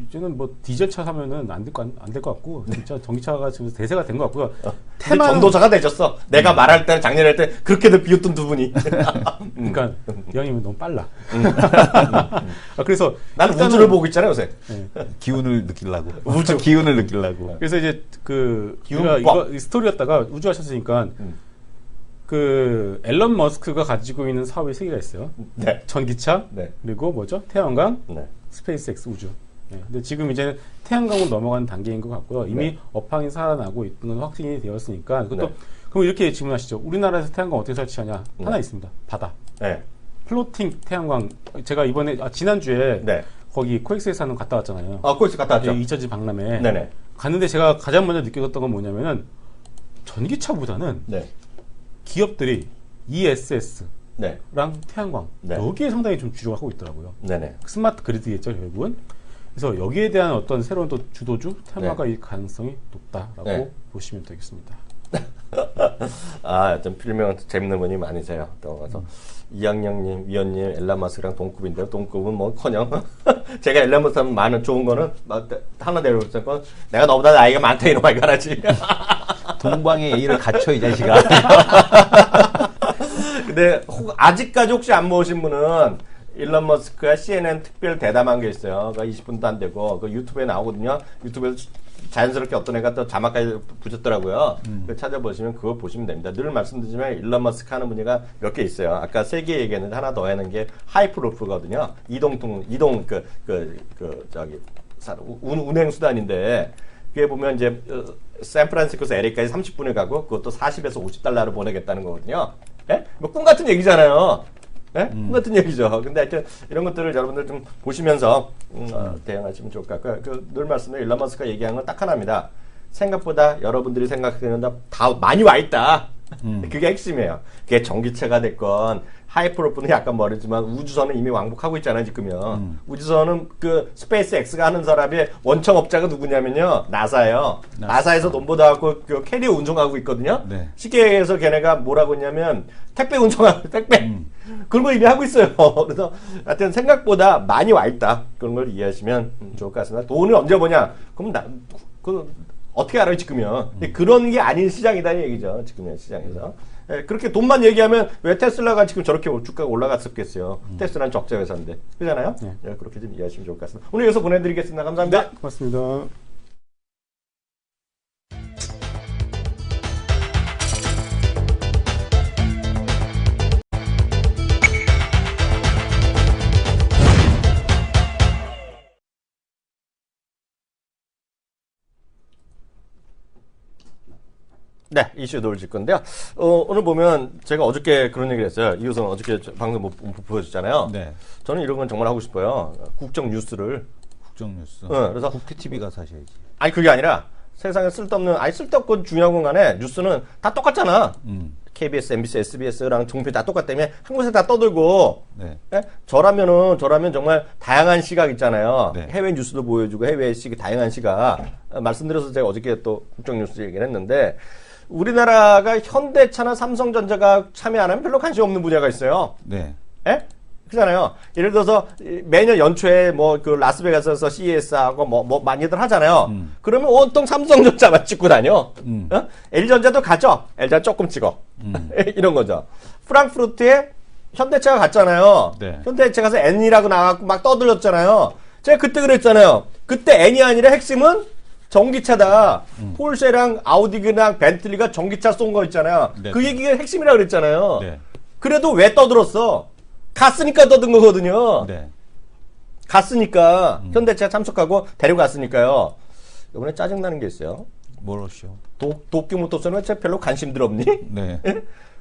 이제는 뭐 디젤차 사면은 안 될 것 같고 진짜 전기차가 지금 대세가 된 것 같고요. 근데 전도사가 되셨어. 내가 말할 때는 작년에 할 때 그렇게도 비웃던 두 분이. 그러니까 이왕이면 너무 빨라. 그래서 나는 일단은- 우주를 보고 있잖아요 요새. 기운을 느끼려고. 우주. 기운을 느끼려고. 그래서 이제 기운법. 이거 이 스토리였다가 우주 하셨으니까 그 앨런 머스크가 가지고 있는 사업이 세 개가 있어요. 네. 전기차 네. 그리고 뭐죠? 태양광, 네. 스페이스X 우주. 네. 근데 지금 이제 태양광으로 넘어가는 단계인 것 같고요. 이미 네. 업황이 살아나고 있는 건 확신이 되었으니까 그것도 네. 그럼 이렇게 질문하시죠. 우리나라에서 태양광 어떻게 설치하냐? 네. 하나 있습니다. 바다. 네. 플로팅 태양광. 제가 이번에 지난주에 네. 거기 코엑스에서 한번 갔다 왔잖아요. 거기서 갔다 왔죠. 예, 2000지 박람회. 네네. 갔는데 제가 가장 먼저 느꼈던 건 뭐냐면은 전기차보다는 네. 기업들이 ESS랑 네. 태양광 네. 여기에 상당히 좀 주력하고 있더라고요. 네네. 스마트 그리드겠죠 결국은. 그래서 여기에 대한 어떤 새로운 또 주도주 테마가일 가능성이 높다라고 네. 보시면 되겠습니다. 좀 필명 재밌는 분이 많으세요. 또 와서 이양영님, 위원님, 엘란 마스크랑 동급인데요. 동급은 뭐커녕 제가 엘란 마스크 하면 많은 좋은 거는 하나 내려올 건 내가 너보다 나이가 많다 이놈아 이거라지. 동방의 예의를 갖춰 이 자식아. 근데 아직까지 혹시 안 모으신 분은 일론 머스크가 CNN 특별 대담한 게 있어요. 그 20분도 안 되고 그 유튜브에 나오거든요. 유튜브에서 자연스럽게 어떤 애가 또 자막까지 붙였더라고요. 그 찾아보시면 그거 보시면 됩니다. 늘 말씀드리지만 일론 머스크 하는 분야가 몇 개 있어요. 아까 세 개 얘기했는데 하나 더 하는 게 하이프루프거든요. 이동 운행 수단인데 그게 보면 이제 샌프란시스코에서 LA까지 30분을 가고 그것도 40에서 50달러를 보내겠다는 거거든요. 예? 뭐 꿈 같은 얘기잖아요. 예? 꿈 같은 얘기죠. 근데 하여튼 이런 것들을 여러분들 좀 보시면서 대응하시면 좋을 것 같고요. 늘 말씀드린 일론 머스크가 얘기한 건 딱 하나입니다. 생각보다 여러분들이 생각하는 다 많이 와 있다. 그게 핵심이에요. 그게 전기차가 됐건 하이프로프는 약간 멀었지만 우주선은 이미 왕복하고 있잖아요 지금요. 우주선은 그 스페이스 X가 하는 사람의 원청업자가 누구냐면요 나사예요. 나사에서 돈 받아갖고 그 캐리어 운송하고 있거든요. 네. 쉽게 얘기해서 걔네가 뭐라고 했냐면 택배 운송하고 택배 그런 거 이미 하고 있어요. 그래서 하여튼 생각보다 많이 와 있다. 그런 걸 이해하시면 좋을 것 같습니다. 돈을 언제 버냐? 그럼 어떻게 알아요 지금요? 근데 그런 게 아닌 시장이다는 얘기죠. 지금의 시장에서. 예, 그렇게 돈만 얘기하면 왜 테슬라가 지금 저렇게 주가가 올라갔었겠어요. 테슬라는 적자 회사인데. 그렇잖아요? 예, 그렇게 좀 이해하시면 좋을 것 같습니다. 오늘 여기서 보내드리겠습니다. 감사합니다. 고맙습니다. 네, 이슈 돌질 건데요. 오늘 보면 제가 어저께 그런 얘기를 했어요. 이호선 어저께 방송 못 보여줬잖아요. 네. 저는 이런 건 정말 하고 싶어요. 국정 뉴스를. 국정뉴스. 그래서 국회 TV가 사셔야지. 아니 그게 아니라 세상에 쓸데없는 쓸데없고 중요한 건 간에 뉴스는 다 똑같잖아. KBS, MBC, SBS랑 종편 다 똑같다며 한 곳에 다 떠들고 네. 예? 저라면 정말 다양한 시각 있잖아요. 네. 해외 뉴스도 보여주고 해외 다양한 시각 말씀드려서 제가 어저께 또 국정뉴스 얘기를 했는데 우리나라가 현대차나 삼성전자가 참여 안 하면 별로 관심 없는 분야가 있어요. 네. 예? 그잖아요. 예를 들어서 매년 연초에 뭐 그 라스베가스에서 CES하고 뭐 많이들 하잖아요. 그러면 온통 삼성전자만 찍고 다녀. LG전자도 가죠. LG전 조금 찍어. 이런 거죠. 프랑크푸르트에 현대차가 갔잖아요. 네. 현대차 가서 N이라고 나와갖고 막 떠들었잖아요. 제가 그때 그랬잖아요. 그때 N이 아니라 핵심은 전기차다. 폴쉐랑 아우디랑 벤틀리가 전기차 쏜 거 있잖아요. 네. 그 얘기가 핵심이라고 그랬잖아요. 네. 그래도 왜 떠들었어? 갔으니까 떠든 거거든요. 네. 갔으니까 현대차 참석하고 데려갔으니까요. 이번에 짜증나는 게 있어요. 뭐로쇼? 도쿄모터스는 쟤 별로 관심들 없니? 네.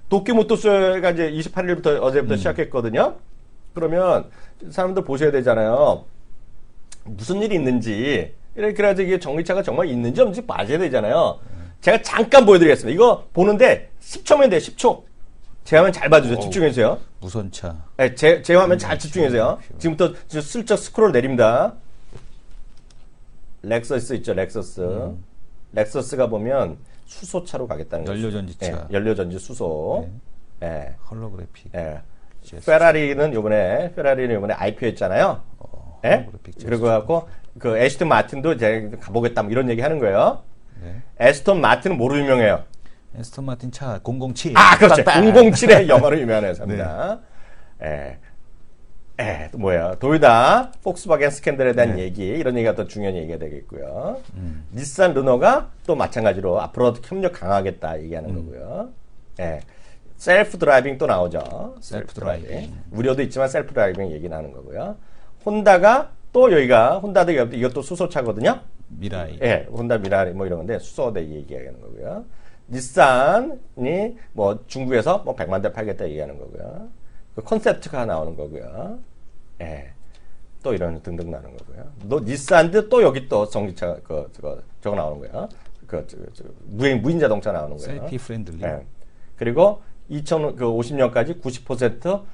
도쿄모터스가 이제 28일부터 어제부터 시작했거든요. 그러면 사람들 보셔야 되잖아요. 무슨 일이 있는지. 그래야지 이게 전기차가 정말 있는지 없는지 봐줘야 되잖아요. 제가 잠깐 보여드리겠습니다. 이거 보는데 10초면 돼요. 10초. 제 화면 잘 봐주세요. 집중해주세요. 무선차. 네, 제 화면 잘 집중해주세요. 지금부터 슬쩍 스크롤 내립니다. 렉서스 있죠, 렉서스. 렉서스가 보면 수소차로 가겠다는 거죠. 연료전지차. 연료전지 수소. 네. 예. 홀로그래픽. 예. 페라리는 요번에 IPO했잖아요. 예? 그리고 갖고 그 에스턴 마틴도 이제 가보겠다 뭐 이런 얘기 하는 거예요. 네. 에스턴 마틴은 뭐로 유명해요? 에스턴 마틴 차 007. 아, 그렇죠. 007의 영어로 유명한 회사입니다. 또 뭐야? 도요타, 폭스바겐 스캔들에 대한 얘기, 이런 얘기가 더 중요한 얘기가 되겠고요. 닛산, 르노가 또 마찬가지로 앞으로 협력 강화하겠다 얘기하는 거고요. 셀프 드라이빙 또 나오죠. 셀프 드라이빙. 우려도 있지만 셀프 드라이빙 얘기 나는 거고요. 혼다가 또 여기가 혼다도 이것도 수소차거든요. 미라이. 혼다 미라이 뭐 이런 건데 수소대 얘기하는 거고요. 닛산이 뭐 중국에서 뭐 100만 대 팔겠다 얘기하는 거고요. 그 컨셉트가 나오는 거고요. 또 이런 등등 나오는 거고요. 닛산도 또 여기 또 전기차 저거 나오는 거예요. 무인 자동차 나오는 거예요. 셀피 프렌들리. 그리고 2050년까지 90%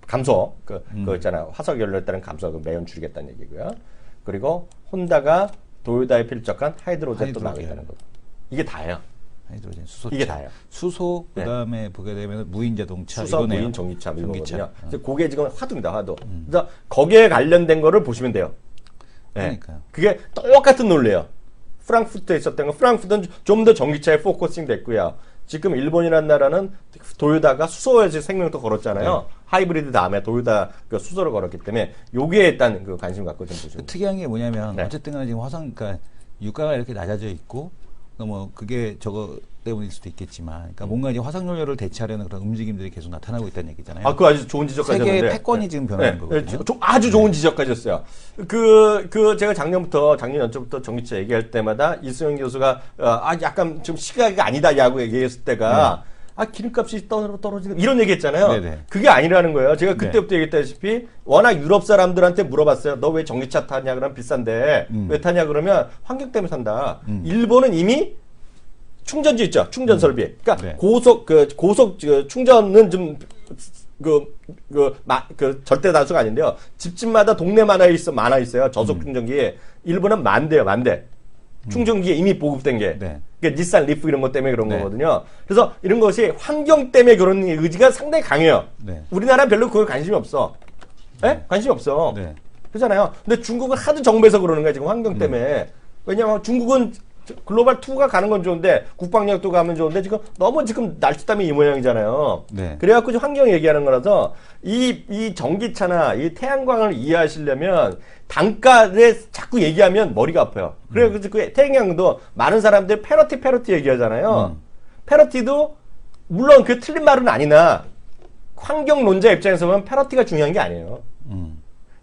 감소, 그거 있잖아요. 화석 연료에 따른 감소, 매연 줄이겠다는 얘기고요. 그리고 혼다가 도요타에 필적한 하이드로젠도 나오겠다는 거고. 이게 다예요. 하이드로젠, 수소. 이게 다예요. 수소, 그 다음에 보게 되면 무인 자동차. 수소, 이거네요. 무인 전기차, 이런 거거든요. 그게 지금 화두입니다, 화두. 그래서 거기에 관련된 거를 보시면 돼요. 그러니까요. 그게 똑같은 논리예요. 프랑크푸르트에 있었던 거, 프랑크푸르트는 좀 더 전기차에 포커싱 됐고요. 지금 일본이라는 나라는 도요타가 수소에서 생명도 걸었잖아요. 하이브리드 다음에 도요타 그 수소를 걸었기 때문에 여기에 일단 그 관심 갖고 좀 보시면. 특이한 게 뭐냐면 어쨌든 간에 지금 그러니까 유가가 이렇게 낮아져 있고 뭐 그게 저거 때문일 수도 있겠지만, 그러니까 뭔가 이제 화석연료를 대체하려는 그런 움직임들이 계속 나타나고 있다는 얘기잖아요. 그 아주 좋은 지적까지 세계의 했는데. 패권이 지금 변하는 거거든요. 아주 좋은 지적까지 했어요. 제가 작년 연초부터 전기차 얘기할 때마다 이수영 교수가 약간 좀 시각이 아니다 야구 얘기했을 때가 기름값이 떨어지는 이런 얘기 했잖아요. 네네. 그게 아니라는 거예요. 제가 그때부터 얘기했다시피 워낙 유럽 사람들한테 물어봤어요. 너 왜 전기차 타냐? 그러면 비싼데 왜 타냐? 그러면 환경 때문에 산다. 일본은 이미 충전지 있죠. 충전 설비. 그러니까 고속 충전은 좀 절대 다수가 아닌데요. 집집마다 동네마다 많아 있어요. 저속 충전기. 일본은 만 대. 충전기에 이미 보급된 게. 그러니까 닛산 리프 이런 것 때문에 그런 거거든요. 그래서 이런 것이 환경 때문에 그런 의지가 상당히 강해요. 우리나라는 별로 그걸 관심이 없어. 관심이 없어. 그렇잖아요. 근데 중국은 하도 정부에서 그러는 거야, 지금 환경 때문에. 왜냐하면 중국은 글로벌 2가 가는 건 좋은데 국방력도 가면 좋은데 너무 날씨땀이 이 모양이잖아요. 그래갖고 지금 환경 얘기하는 거라서 이 전기차나 이 태양광을 이해하시려면 단가를 자꾸 얘기하면 머리가 아파요. 그래서 그 태양광도 많은 사람들이 패러티 얘기하잖아요. 패러티도 물론 그 틀린 말은 아니나 환경론자 입장에서 보면 패러티가 중요한 게 아니에요.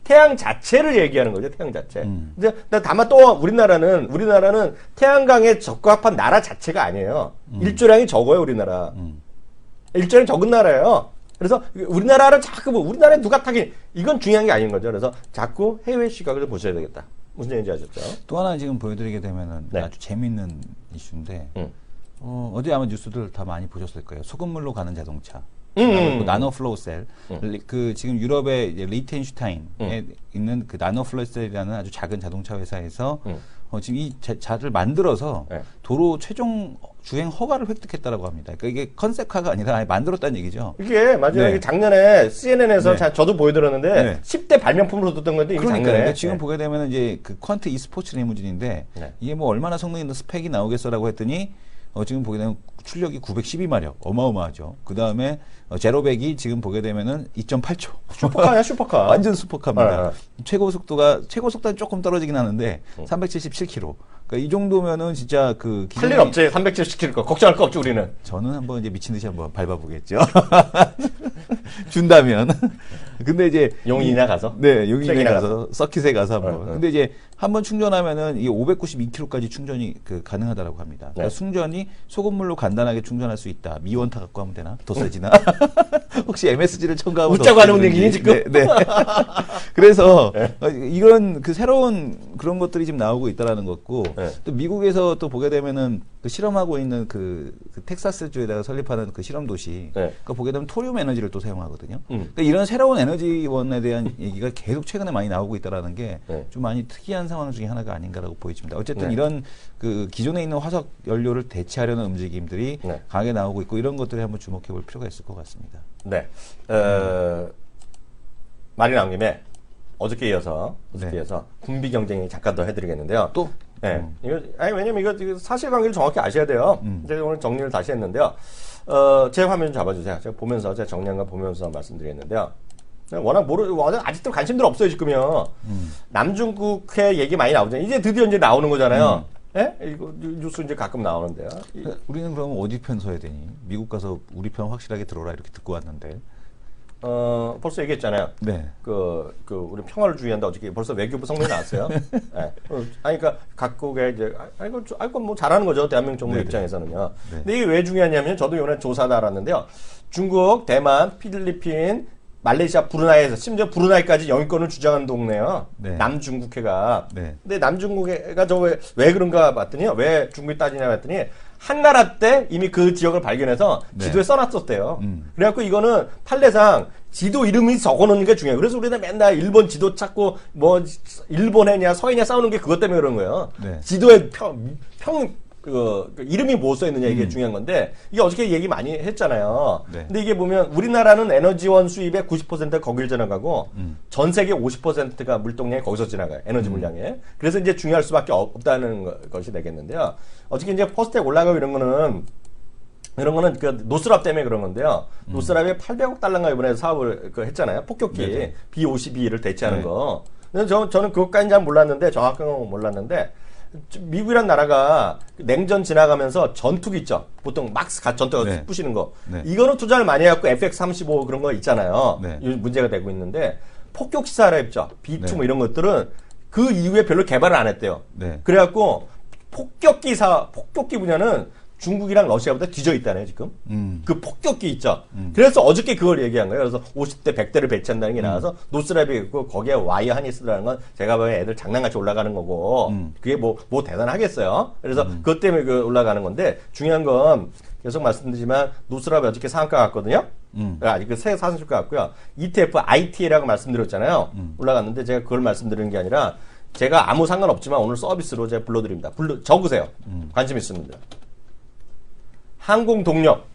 태양 자체를 얘기하는 거죠, 태양 자체. 근데 다만 또 우리나라는 태양광에 적합한 나라 자체가 아니에요. 일조량이 적어요, 우리나라. 일조량이 적은 나라예요. 그래서 우리나라를 자꾸 우리나라에 누가 타긴 이건 중요한 게 아닌 거죠. 그래서 자꾸 해외 시각을 보셔야 되겠다. 무슨 얘기인지 아셨죠? 또 하나 지금 보여드리게 되면은 아주 재밌는 이슈인데 어디 아마 뉴스들 다 많이 보셨을 거예요. 소금물로 가는 자동차. 나노 플로우 셀. 지금 유럽의 리텐슈타인에 있는 그 나노 플로우 셀이라는 아주 작은 자동차 회사에서 지금 이 자를 만들어서 도로 최종 주행 허가를 획득했다라고 합니다. 그러니까 이게 컨셉카가 아니라 아예 만들었다는 얘기죠. 이게 맞아요. 이게 작년에 CNN에서 저도 보여드렸는데 10대 발명품으로 뒀던 건데 이게 작년에. 그러니까 지금 보게 되면 이제 그 퀀트 e스포츠 리무진인데 이게 뭐 얼마나 성능 있는 스펙이 나오겠어라고 했더니 지금 보게 되면 출력이 912마력, 어마어마하죠. 그 다음에 제로백이 지금 보게 되면은 2.8초. 슈퍼카야, 슈퍼카. 완전 슈퍼카입니다. 최고 속도는 조금 떨어지긴 하는데 377km. 그러니까 이 정도면은 진짜 할 일 없지. 370km. 걱정할 거 없지, 우리는. 저는 한번 이제 미친 듯이 한번 밟아보겠죠. 준다면. 근데 이제 용인이나 가서. 네, 용인에 가서 서킷에 가서 한번. 근데 이제 한번 충전하면은 이게 592km까지 충전이 가능하다라고 합니다. 그러니까 충전이 소금물로 간단하게 충전할 수 있다. 미원타 갖고 하면 되나? 더 세지나? 혹시 MSG를 첨가하면 웃자고 하는 얘기니 지금? 네. 그래서 이런 새로운 그런 것들이 지금 나오고 있다라는 거고 또 미국에서 또 보게 되면은 그 실험하고 있는 그 텍사스주에다가 설립하는 그 실험 도시, 네. 그 보게 되면 토리움 에너지를 또 사용하거든요. 그러니까 이런 새로운 에너지원에 대한 얘기가 계속 최근에 많이 나오고 있다라는 게 좀 많이 특이한 상황 중에 하나가 아닌가라고 보여집니다. 어쨌든 네. 이런 그 기존에 있는 화석 연료를 대체하려는 움직임들이 네. 강하게 나오고 있고 이런 것들에 한번 주목해 볼 필요가 있을 것 같습니다. 네. 말이 나온 김에 어저께 이어서 군비 경쟁이 잠깐 더 해드리겠는데요. 또? 네. 이거, 왜냐면 이거 사실관계를 정확히 아셔야 돼요. 제가 오늘 정리를 다시 했는데요. 제 화면 좀 잡아주세요. 제가 보면서, 제가 정리한 거 보면서 말씀드리겠는데요. 워낙 아직도 관심들 없어요, 지금요. 남중국해 얘기 많이 나오잖아요. 이제 드디어 이제 나오는 거잖아요. 예? 이거 뉴스 이제 가끔 나오는데요. 우리는 그러면 어디 편 서야 되니? 미국 가서 우리 편 확실하게 들어라 이렇게 듣고 왔는데. 벌써 얘기했잖아요. 네. 우리 평화를 주의한다. 어저께 벌써 외교부 성명이 나왔어요. 네. 그러니까 각국의 이제, 뭐 잘하는 거죠. 대한민국 정부 네네. 입장에서는요. 네. 근데 이게 왜 중요하냐면 저도 이번에 조사다 알았는데요. 중국, 대만, 필리핀, 말레이시아, 브루나이에서 심지어 브루나이까지 영유권을 주장하는 동네요. 네. 남중국해가. 네. 근데 남중국해가 저 왜 그런가 봤더니요. 왜 중국이 따지냐 봤더니 한나라 때 이미 그 지역을 발견해서 네. 지도에 써놨었대요. 그래갖고 이거는 판례상 지도 이름이 적어놓는 게 중요해요. 그래서 우리는 맨날 일본 지도 찾고 뭐 일본해냐 서해냐 싸우는 게 그것 때문에 그런 거예요. 네. 지도에 이름이 뭐 써있느냐 이게 중요한 건데 이게 어저께 얘기 많이 했잖아요. 네. 근데 이게 보면 우리나라는 에너지원 수입의 90%가 거길 지나가고 전 세계 50%가 물동량이 거기서 지나가요. 에너지 물량에. 그래서 이제 중요할 수밖에 없다는 것이 되겠는데요. 어저께 이제 퍼스텍 올라가고 이런 거는 그 노스랍 때문에 그런 건데요. 노스랍에 800억 달러인가 이번에 사업을 했잖아요. 폭격기 네네. B-52를 대체하는 네. 거. 근데 저는 그것까지는 잘 몰랐는데 정확한 건 몰랐는데 미국이란 나라가 냉전 지나가면서 전투기 있죠. 보통 막스 전투가 네. 부시는 거. 네. 이거는 투자를 많이 해갖고 FX-35 그런 거 있잖아요. 네. 요즘 문제가 되고 있는데 폭격 시사라 했죠. B2 네. 뭐 이런 것들은 그 이후에 별로 개발을 안 했대요. 네. 그래갖고 폭격기 분야는 중국이랑 러시아보다 뒤져 있다네요, 지금. 그 폭격기 있죠. 그래서 어저께 그걸 얘기한 거예요. 그래서 50대, 100대를 배치한다는 게 나와서 노스랍이 있고 거기에 와이어 하니스라는 건 제가 보기엔 애들 장난같이 올라가는 거고 그게 뭐 대단하겠어요. 그래서 그것 때문에 올라가는 건데 중요한 건 계속 말씀드리지만 노스랍이 어저께 상한가 갔거든요. 아직 그 새 상승가 같고요. ETF, IT라고 말씀드렸잖아요. 올라갔는데 제가 그걸 말씀드리는 게 아니라 제가 아무 상관없지만 오늘 서비스로 제가 불러드립니다. 적으세요. 관심 있습니다. 항공동력.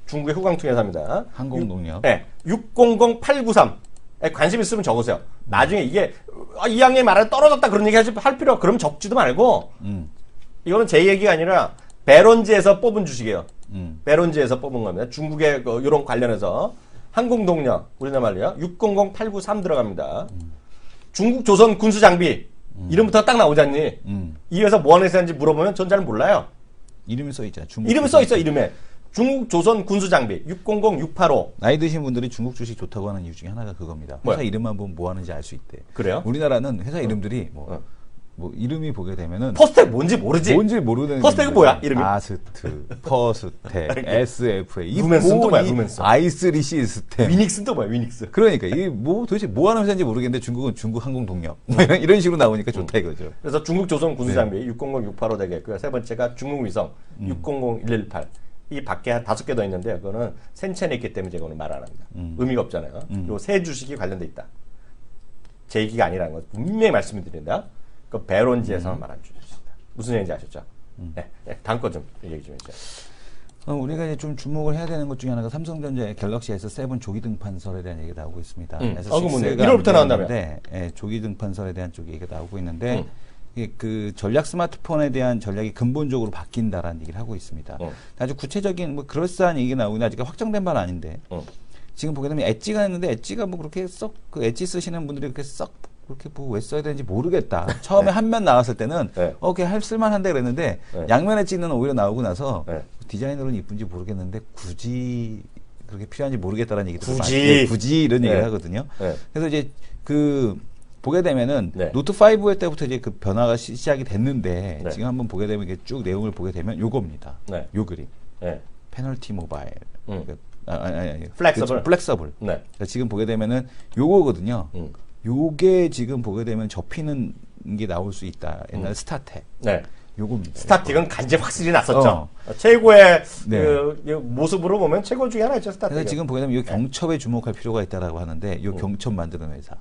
중국의 후광통회사입니다. 항공동력. 네. 600893. 관심 있으면 적으세요. 나중에 이게, 이 양의 말은 떨어졌다 그런 얘기 할 필요, 그럼 적지도 말고, 이거는 제 얘기가 아니라, 배런지에서 뽑은 주식이에요. 배런지에서 뽑은 겁니다. 중국의 이런 관련해서. 항공동력, 우리나라 말이요. 600893 들어갑니다. 중국 조선 군수장비. 이름부터 딱 나오잖니. 이 회사 뭐 하는 회사인지 물어보면 전 잘 몰라요. 이름이 써 있잖아요. 중국 이름이 써 있어, 이름에. 중국 조선 군수장비 600685. 나이 드신 분들이 중국 주식 좋다고 하는 이유 중에 하나가 그겁니다. 회사 뭐야? 이름만 보면 뭐 하는지 알 수 있대. 그래요? 우리나라는 회사 이름들이 뭐 이름이 보게 되면은 퍼스텍 뭔지 모르지? 뭔지 모르는 퍼스텍은 뭐야, 이름이? 아스트, 퍼스텍, SFA, 루멘스는 또 뭐야, 루멘스? i3 시스템. 위닉스는 또 뭐야, 위닉스? 그러니까 이게 뭐 도대체 뭐 하는 회사인지 모르겠는데 중국은 중국 항공동력 뭐 이런 식으로 나오니까 좋다 이거죠. 그래서 중국 조선 군수장비 600685 되겠고요. 세 번째가 중국 위성 600118. 이 밖에 한 5개 더 있는데 그거는 센첸에 있기 때문에 제가 오늘 말 안 합니다. 의미가 없잖아요. 요 세 주식이 관련돼 있다. 제 얘기가 아니라는 거 분명히 말씀을 드린다. 그 배론지에서만 말한 주식입니다. 무슨 얘기인지 아셨죠? 네, 다음 거 좀 얘기 좀 해주세요. 우리가 이제 좀 주목을 해야 되는 것 중에 하나가 삼성전자의 갤럭시 S7 조기 등판설에 대한 얘기가 나오고 있습니다. 그 뭐냐? 1월부터 나온다며? 조기 등판설에 대한 쪽 얘기가 나오고 있는데 이게 그 전략 스마트폰에 대한 전략이 근본적으로 바뀐다라는 얘기를 하고 있습니다. 아주 구체적인 뭐 그럴싸한 얘기가 나오는데 아직 확정된 바는 아닌데 지금 보게 되면 엣지가 있는데 엣지가 뭐 그렇게 썩 그 엣지 쓰시는 분들이 그렇게 썩 그렇게 뭐 왜 써야 되는지 모르겠다. 처음에 한 면 나왔을 때는 오케이 할 쓸만한데 그랬는데 양면 엣지는 오히려 나오고 나서 디자인으로는 이쁜지 모르겠는데 굳이 그렇게 필요한지 모르겠다라는 얘기도 굳이 이런 얘기를 하거든요. 그래서 이제 그 보게 되면은 노트 5일 때부터 이제 그 변화가 시작이 됐는데 지금 한번 보게 되면 이게 쭉 내용을 보게 되면 요겁니다. 요 그림. 페널티 모바일. 그러니까 플렉서블. 플렉서블. 그러니까 지금 보게 되면은 요거거든요. 요게 지금 보게 되면 접히는 게 나올 수 있다. 옛날 스타텍. 요겁니다. 스타틱은 간지 확실히 났었죠. 어. 최고의 네. 그 모습으로 보면 최고 중에 하나죠, 스타틱. 그래서 지금 보게 되면 이 경첩에 주목할 필요가 있다라고 하는데 이 경첩 만드는 회사.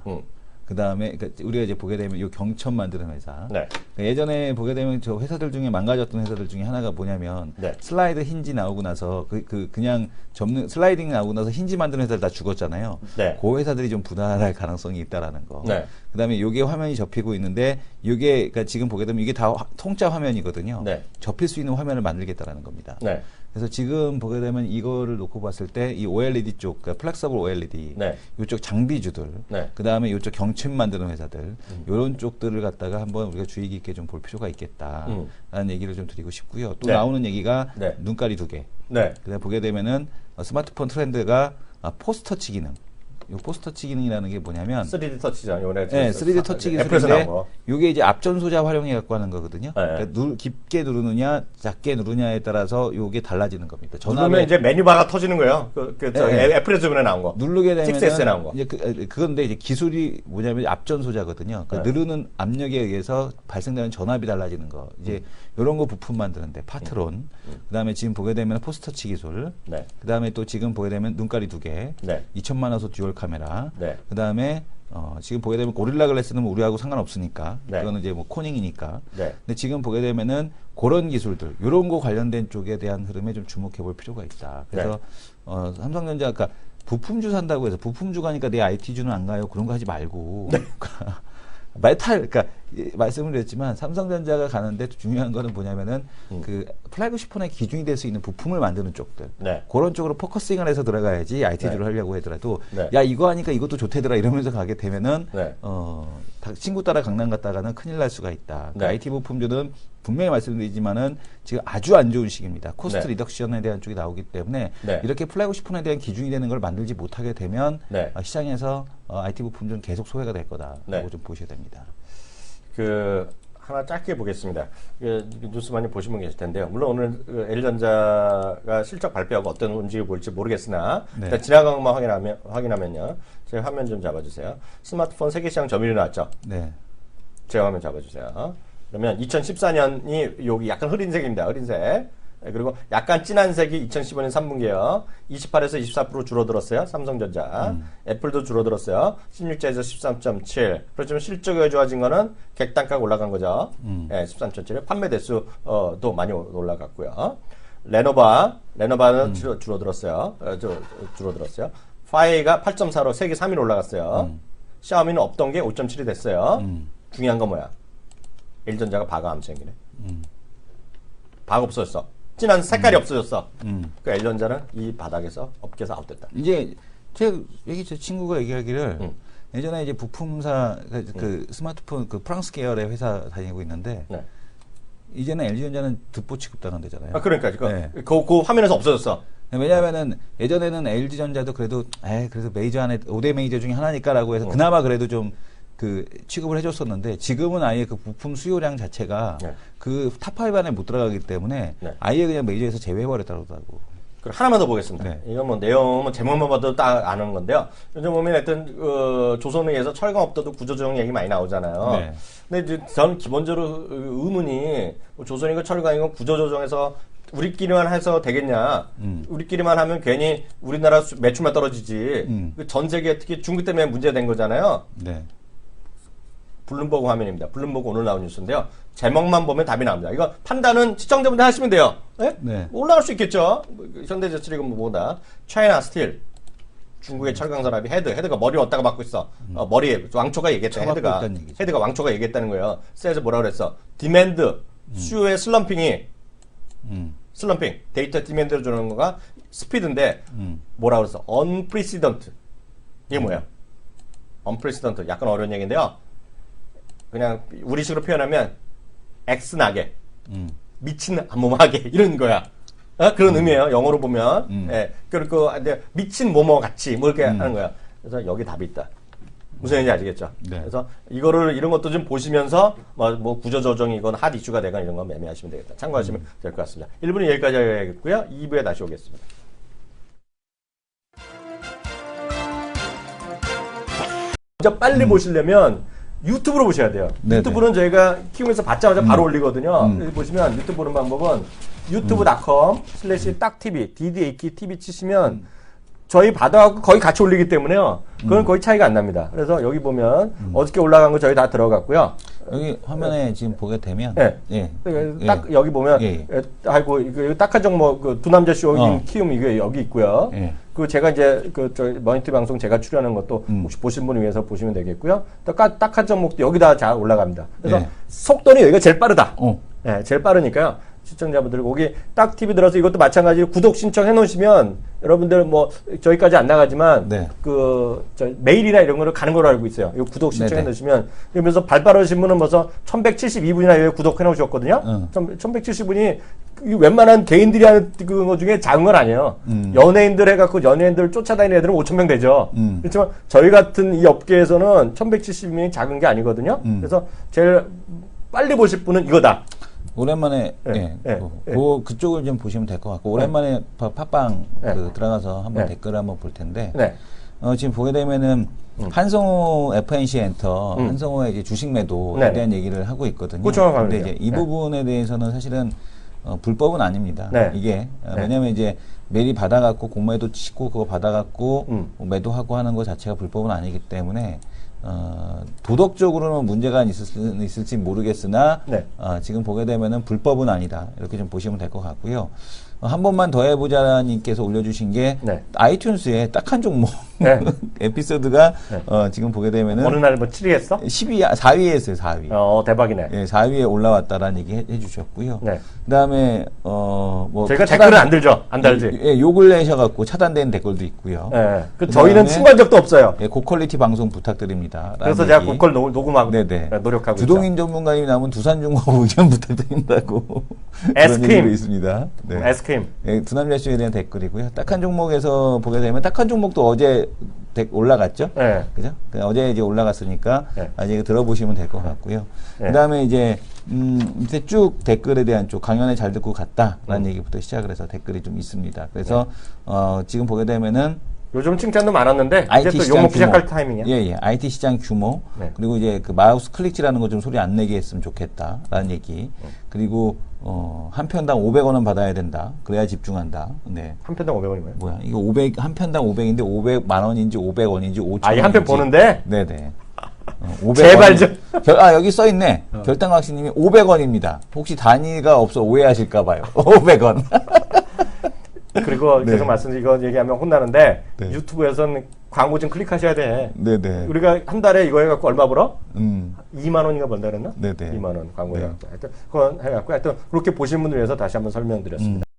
그 다음에 그러니까 우리가 이제 보게 되면 이 경첩 만드는 회사. 네. 그러니까 예전에 보게 되면 저 회사들 중에 망가졌던 회사들 중에 하나가 뭐냐면 네. 슬라이드 힌지 나오고 나서 그냥 접는 슬라이딩 나오고 나서 힌지 만드는 회사들 다 죽었잖아요. 네. 그 회사들이 좀 분할할 가능성이 있다라는 거. 네. 그다음에 요게 화면이 접히고 있는데 요게 그러니까 지금 보게 되면 이게 다 통짜 화면이거든요. 네. 접힐 수 있는 화면을 만들겠다라는 겁니다. 네. 그래서 지금 보게 되면 이거를 놓고 봤을 때 이 OLED 쪽, 그러니까 플렉서블 OLED, 네. 이쪽 장비주들, 네. 그 다음에 이쪽 경칩 만드는 회사들, 이런 쪽들을 갖다가 한번 우리가 주의 깊게 좀 볼 필요가 있겠다라는 얘기를 좀 드리고 싶고요. 또 네. 나오는 얘기가 네. 눈가리 2개. 네. 그다음 보게 되면은 스마트폰 트렌드가 포스터치 기능. 요 포스터치 기능이라는 게 뭐냐면 3D 터치죠. 요번에 네, 3D 터치 애플에서 기술인데 나온 거. 이게 이제 앞전 소자 활용해 갖고 하는 거거든요. 네. 그러니까 깊게 누르느냐, 작게 누르냐에 따라서 요게 달라지는 겁니다. 누르면 이제 메뉴바가 터지는 거예요. 네. 애플에서 이번에 나온 거. 누르게 되면 6S에 나온 거. 이제 그건데 이제 기술이 뭐냐면 앞전 소자거든요. 그러니까 네. 누르는 압력에 의해서 발생되는 전압이 달라지는 거. 이제 이런 거 부품 만드는데 파트론. 그다음에 지금 보게 되면 포스터치 기술. 네. 그다음에 또 지금 보게 되면 눈가리 2개. 네. 2천만 화소 듀얼 카메라. 네. 그다음에 지금 보게 되면 고릴라 글래스는 뭐 우리하고 상관없으니까. 네. 그거는 이제 뭐 코닝이니까. 네. 근데 지금 보게 되면은 그런 기술들, 이런 거 관련된 쪽에 대한 흐름에 좀 주목해 볼 필요가 있다. 그래서 삼성전자 아까 부품주 산다고 해서 부품주 가니까 내 IT주는 안 가요. 그런 거 하지 말고. 메탈, 그러니까 말씀을 드렸지만 삼성전자가 가는데 중요한 거는 뭐냐면은 그 플래그십 폰의 기준이 될 수 있는 부품을 만드는 쪽들. 네. 그런 쪽으로 포커싱을 해서 들어가야지 IT주를 하려고 하더라도 네. 야 이거 하니까 이것도 좋대더라 이러면서 가게 되면은 네. 친구 따라 강남 갔다가는 큰일 날 수가 있다. 네. IT 부품주는 분명히 말씀드리지만은 지금 아주 안 좋은 시기입니다. 코스트 네. 리덕션에 대한 쪽이 나오기 때문에 네. 이렇게 플래그십 폰에 대한 기준이 되는 걸 만들지 못하게 되면 네. 시장에서 IT 부품주는 계속 소외가 될 거다라고 네. 좀 보셔야 됩니다. 하나 짧게 보겠습니다. 뉴스 많이 보시면 계실 텐데요. 물론 오늘 LG전자가 실적 발표하고 어떤 움직임을 볼지 모르겠으나 네. 일단 지나간 것만 확인하면요. 제 화면 좀 잡아주세요. 스마트폰 세계시장 점유율이 나왔죠. 네. 제 화면 잡아주세요. 그러면 2014년이 여기 약간 흐린 색입니다. 흐린 색. 그리고 약간 진한 색이 2015년 3분기예요. 28에서 24% 줄어들었어요. 삼성전자. 애플도 줄어들었어요. 16자에서 13.7. 그렇지만 실적이 좋아진 거는 객단가가 올라간 거죠. 13.7. 판매 대수도 많이 올라갔고요. 레노바는 줄어들었어요. 줄어들었어요. 파이가 8.4로 세계 3위로 올라갔어요. 샤오미는 없던 게 5.7이 됐어요. 중요한 건 뭐야? LG전자가 바가 암 생기네. 바가 없어졌어. 진한 색깔이 없어졌어. 그 LG전자는 이 바닥에서 업계에서 아웃됐다. 이제 제 친구가 얘기하기를 예전에 이제 부품사 그 스마트폰 그 프랑스 계열의 회사 다니고 있는데 네. 이제는 LG전자는 듣보 취급당한 데잖아요. 그러니까 네. 그 화면에서 없어졌어. 왜냐하면은 예전에는 LG전자도 그래도 그래서 메이저 안에 5대 메이저 중에 하나니까라고 해서 그나마 그래도 좀 그 취급을 해줬었는데 지금은 아예 그 부품 수요량 자체가 네. 그 탑5 안에 못 들어가기 때문에 네. 아예 그냥 메이저에서 제외해버렸다고 하더라고. 그럼 하나만 더 보겠습니다. 네. 이건 뭐 내용은 제목만 봐도 딱 아는 건데요. 요즘 보면 하여튼 조선의에서 철강업도도 구조조정 얘기 많이 나오잖아요. 네. 근데 이제 전 기본적으로 의문이 뭐조선이고 철강이고 구조조정에서 우리끼리만 해서 되겠냐? 우리끼리만 하면 괜히 우리나라 매출만 떨어지지. 전 세계 특히 중국 때문에 문제된 거잖아요. 네. 블룸버그 화면입니다. 블룸버그 오늘 나온 뉴스인데요. 제목만 보면 답이 나옵니다. 이거 판단은 시청자분들 하시면 돼요. 네? 네. 올라갈 수 있겠죠. 현대제철이건 뭐보다 차이나 스틸 중국의 철강산업이 헤드가 머리 어디다가 막고 있어. 머리에 왕초가 얘기했다. 쳐박고 있다는 얘기죠. 헤드가 왕초가 얘기했다는 거예요. 세에서 뭐라 그랬어? 디맨드 수요의 슬럼핑이 슬럼핑 데이터 디맨드를 주는 거가 스피드인데 뭐라 그랬어? unprecedented 이게 뭐야? unprecedented 약간 어려운 얘기인데요. 그냥 우리식으로 표현하면 엑스나게 미친 암모하게 이런 거야. 그런 의미예요. 영어로 보면. 예. 그리고 미친 모모 같이 뭐 이렇게 하는 거야. 그래서 여기 답이 있다. 무슨 얘기인지 아시겠죠? 네. 그래서 이런 것도 좀 보시면서 뭐 구조조정이건 핫 이슈가 되건 이런 거 매매하시면 되겠다. 참고하시면 될 것 같습니다. 1부는 여기까지 하겠고요. 2부에 다시 오겠습니다. 먼저 빨리 보시려면 유튜브로 보셔야 돼요. 네네. 유튜브는 저희가 키우면서 받자마자 바로 올리거든요. 여기 보시면 유튜브 보는 방법은 youtube.com/딱TV, DDAKTV 치시면 저희 받아갖고 거의 같이 올리기 때문에요. 그건 거의 차이가 안 납니다. 그래서 여기 보면 어저께 올라간 거 저희 다 들어갔고요. 여기 화면에 지금 보게 되면 네. 예. 딱 여기 보면 예. 아이고 이거 딱한 종목 그 두 남자 쇼 키움 이게 여기 있고요. 예. 그 제가 이제 그 저 머니터 방송 제가 출연한 것도 혹시 보신 분을 위해서 보시면 되겠고요. 딱한 종목도 여기다 잘 올라갑니다. 그래서 예. 속도는 여기가 제일 빠르다. 어. 네, 제일 빠르니까요. 시청자분들 거기 딱 TV 들어서 이것도 마찬가지로 구독 신청해 놓으시면 여러분들 뭐 저희까지 안 나가지만 네. 그 저 메일이나 이런 거를 가는 걸로 알고 있어요. 이 구독 신청해 네네. 놓으시면 그러면서 발빠르신 분은 벌써 1172분이나 여기 구독해 놓으셨거든요. 응. 1170분이 웬만한 개인들이 하는 그거 중에 작은 건 아니에요. 연예인들 해갖고 연예인들 쫓아다니는 애들은 5,000명 되죠. 그렇지만 저희 같은 이 업계에서는 1170명이 작은 게 아니거든요. 그래서 제일 빨리 보실 분은 이거다. 오랜만에 그쪽을 좀 보시면 될 것 같고 오랜만에 팟빵 그 들어가서 한번 댓글을 한번 볼 텐데 네. 지금 보게 되면은 한성호 FNC 엔터 한성호의 이제 주식 매도에 네. 대한 얘기를 하고 있거든요. 그렇죠. 근데 이제 이 부분에 대해서는 사실은 불법은 아닙니다. 네. 이게 왜냐하면 이제 메리 받아갖고 공매도 치고 그거 받아갖고 뭐 매도하고 하는 것 자체가 불법은 아니기 때문에 도덕적으로는 문제가 있을지 모르겠으나 네. 지금 보게 되면은 불법은 아니다 이렇게 좀 보시면 될 것 같고요. 한 번만 더 해보자님께서 올려주신 게 네. 아이튠즈에 딱 한 종목 네. 에피소드가 지금 보게 되면은 어느 날 뭐 7위 했어? 4위에 했어요. 4위. 대박이네. 예, 4위에 올라왔다라는 얘기 해주셨고요. 네. 그다음에 뭐 저희가 댓글은 안 들죠. 안 달지. 예, 욕을 내셔갖고 차단된 댓글도 있고요. 네. 그다음에 저희는 친구한 적도 없어요. 예, 고퀄리티 방송 부탁드립니다. 그래서 제가 고퀄 녹음하고 네네. 노력하고 주동인 전문가님이 나온 두산중공 의견 부탁드린다고 에스크림. 그런 얘기도 있습니다. 네. 에스크림. 예, 두남자쇼에 대한 댓글이고요. 딱 한 종목에서 보게 되면 딱 한 종목도 어제 올라갔죠. 네. 그죠? 어제 이제 올라갔으니까 네. 아직 들어보시면 될 것 같고요. 네. 그다음에 이제 밑에 쭉 댓글에 대한 쪽 강연에 잘 듣고 갔다라는 얘기부터 시작을 해서 댓글이 좀 있습니다. 그래서 지금 보게 되면은 요즘 칭찬도 많았는데 IT 이제 또 시장 욕먹기 규모. 시작할 타이밍이야. 예. IT 시장 규모. 네. 그리고 이제 그 마우스 클릭지라는 거 좀 소리 안 내게 했으면 좋겠다라는 얘기. 그리고 한 편당 500원은 받아야 된다. 그래야 집중한다. 네. 한 편당 500원이 뭐야? 뭐야? 이거 500 한 편당 500인데 500만 원인지 500원인지 5천 원인지. 이 한 편 보는데? 네네. 500원. 제발 좀. 여기 써 있네. 결당학신님이 500원입니다. 혹시 단위가 없어 오해하실까 봐요. 500원. 그리고 네. 계속 이거 얘기하면 혼나는데 네. 유튜브에서는 광고 좀 클릭하셔야 돼. 네네. 우리가 한 달에 이거 해갖고 얼마 벌어? 2만 2만 원인가 번다 그랬나? 네네. 2만 원 광고 네. 해갖고. 하여튼 그건 해갖고 하여튼 그렇게 보신 분들 위해서 다시 한번 설명드렸습니다.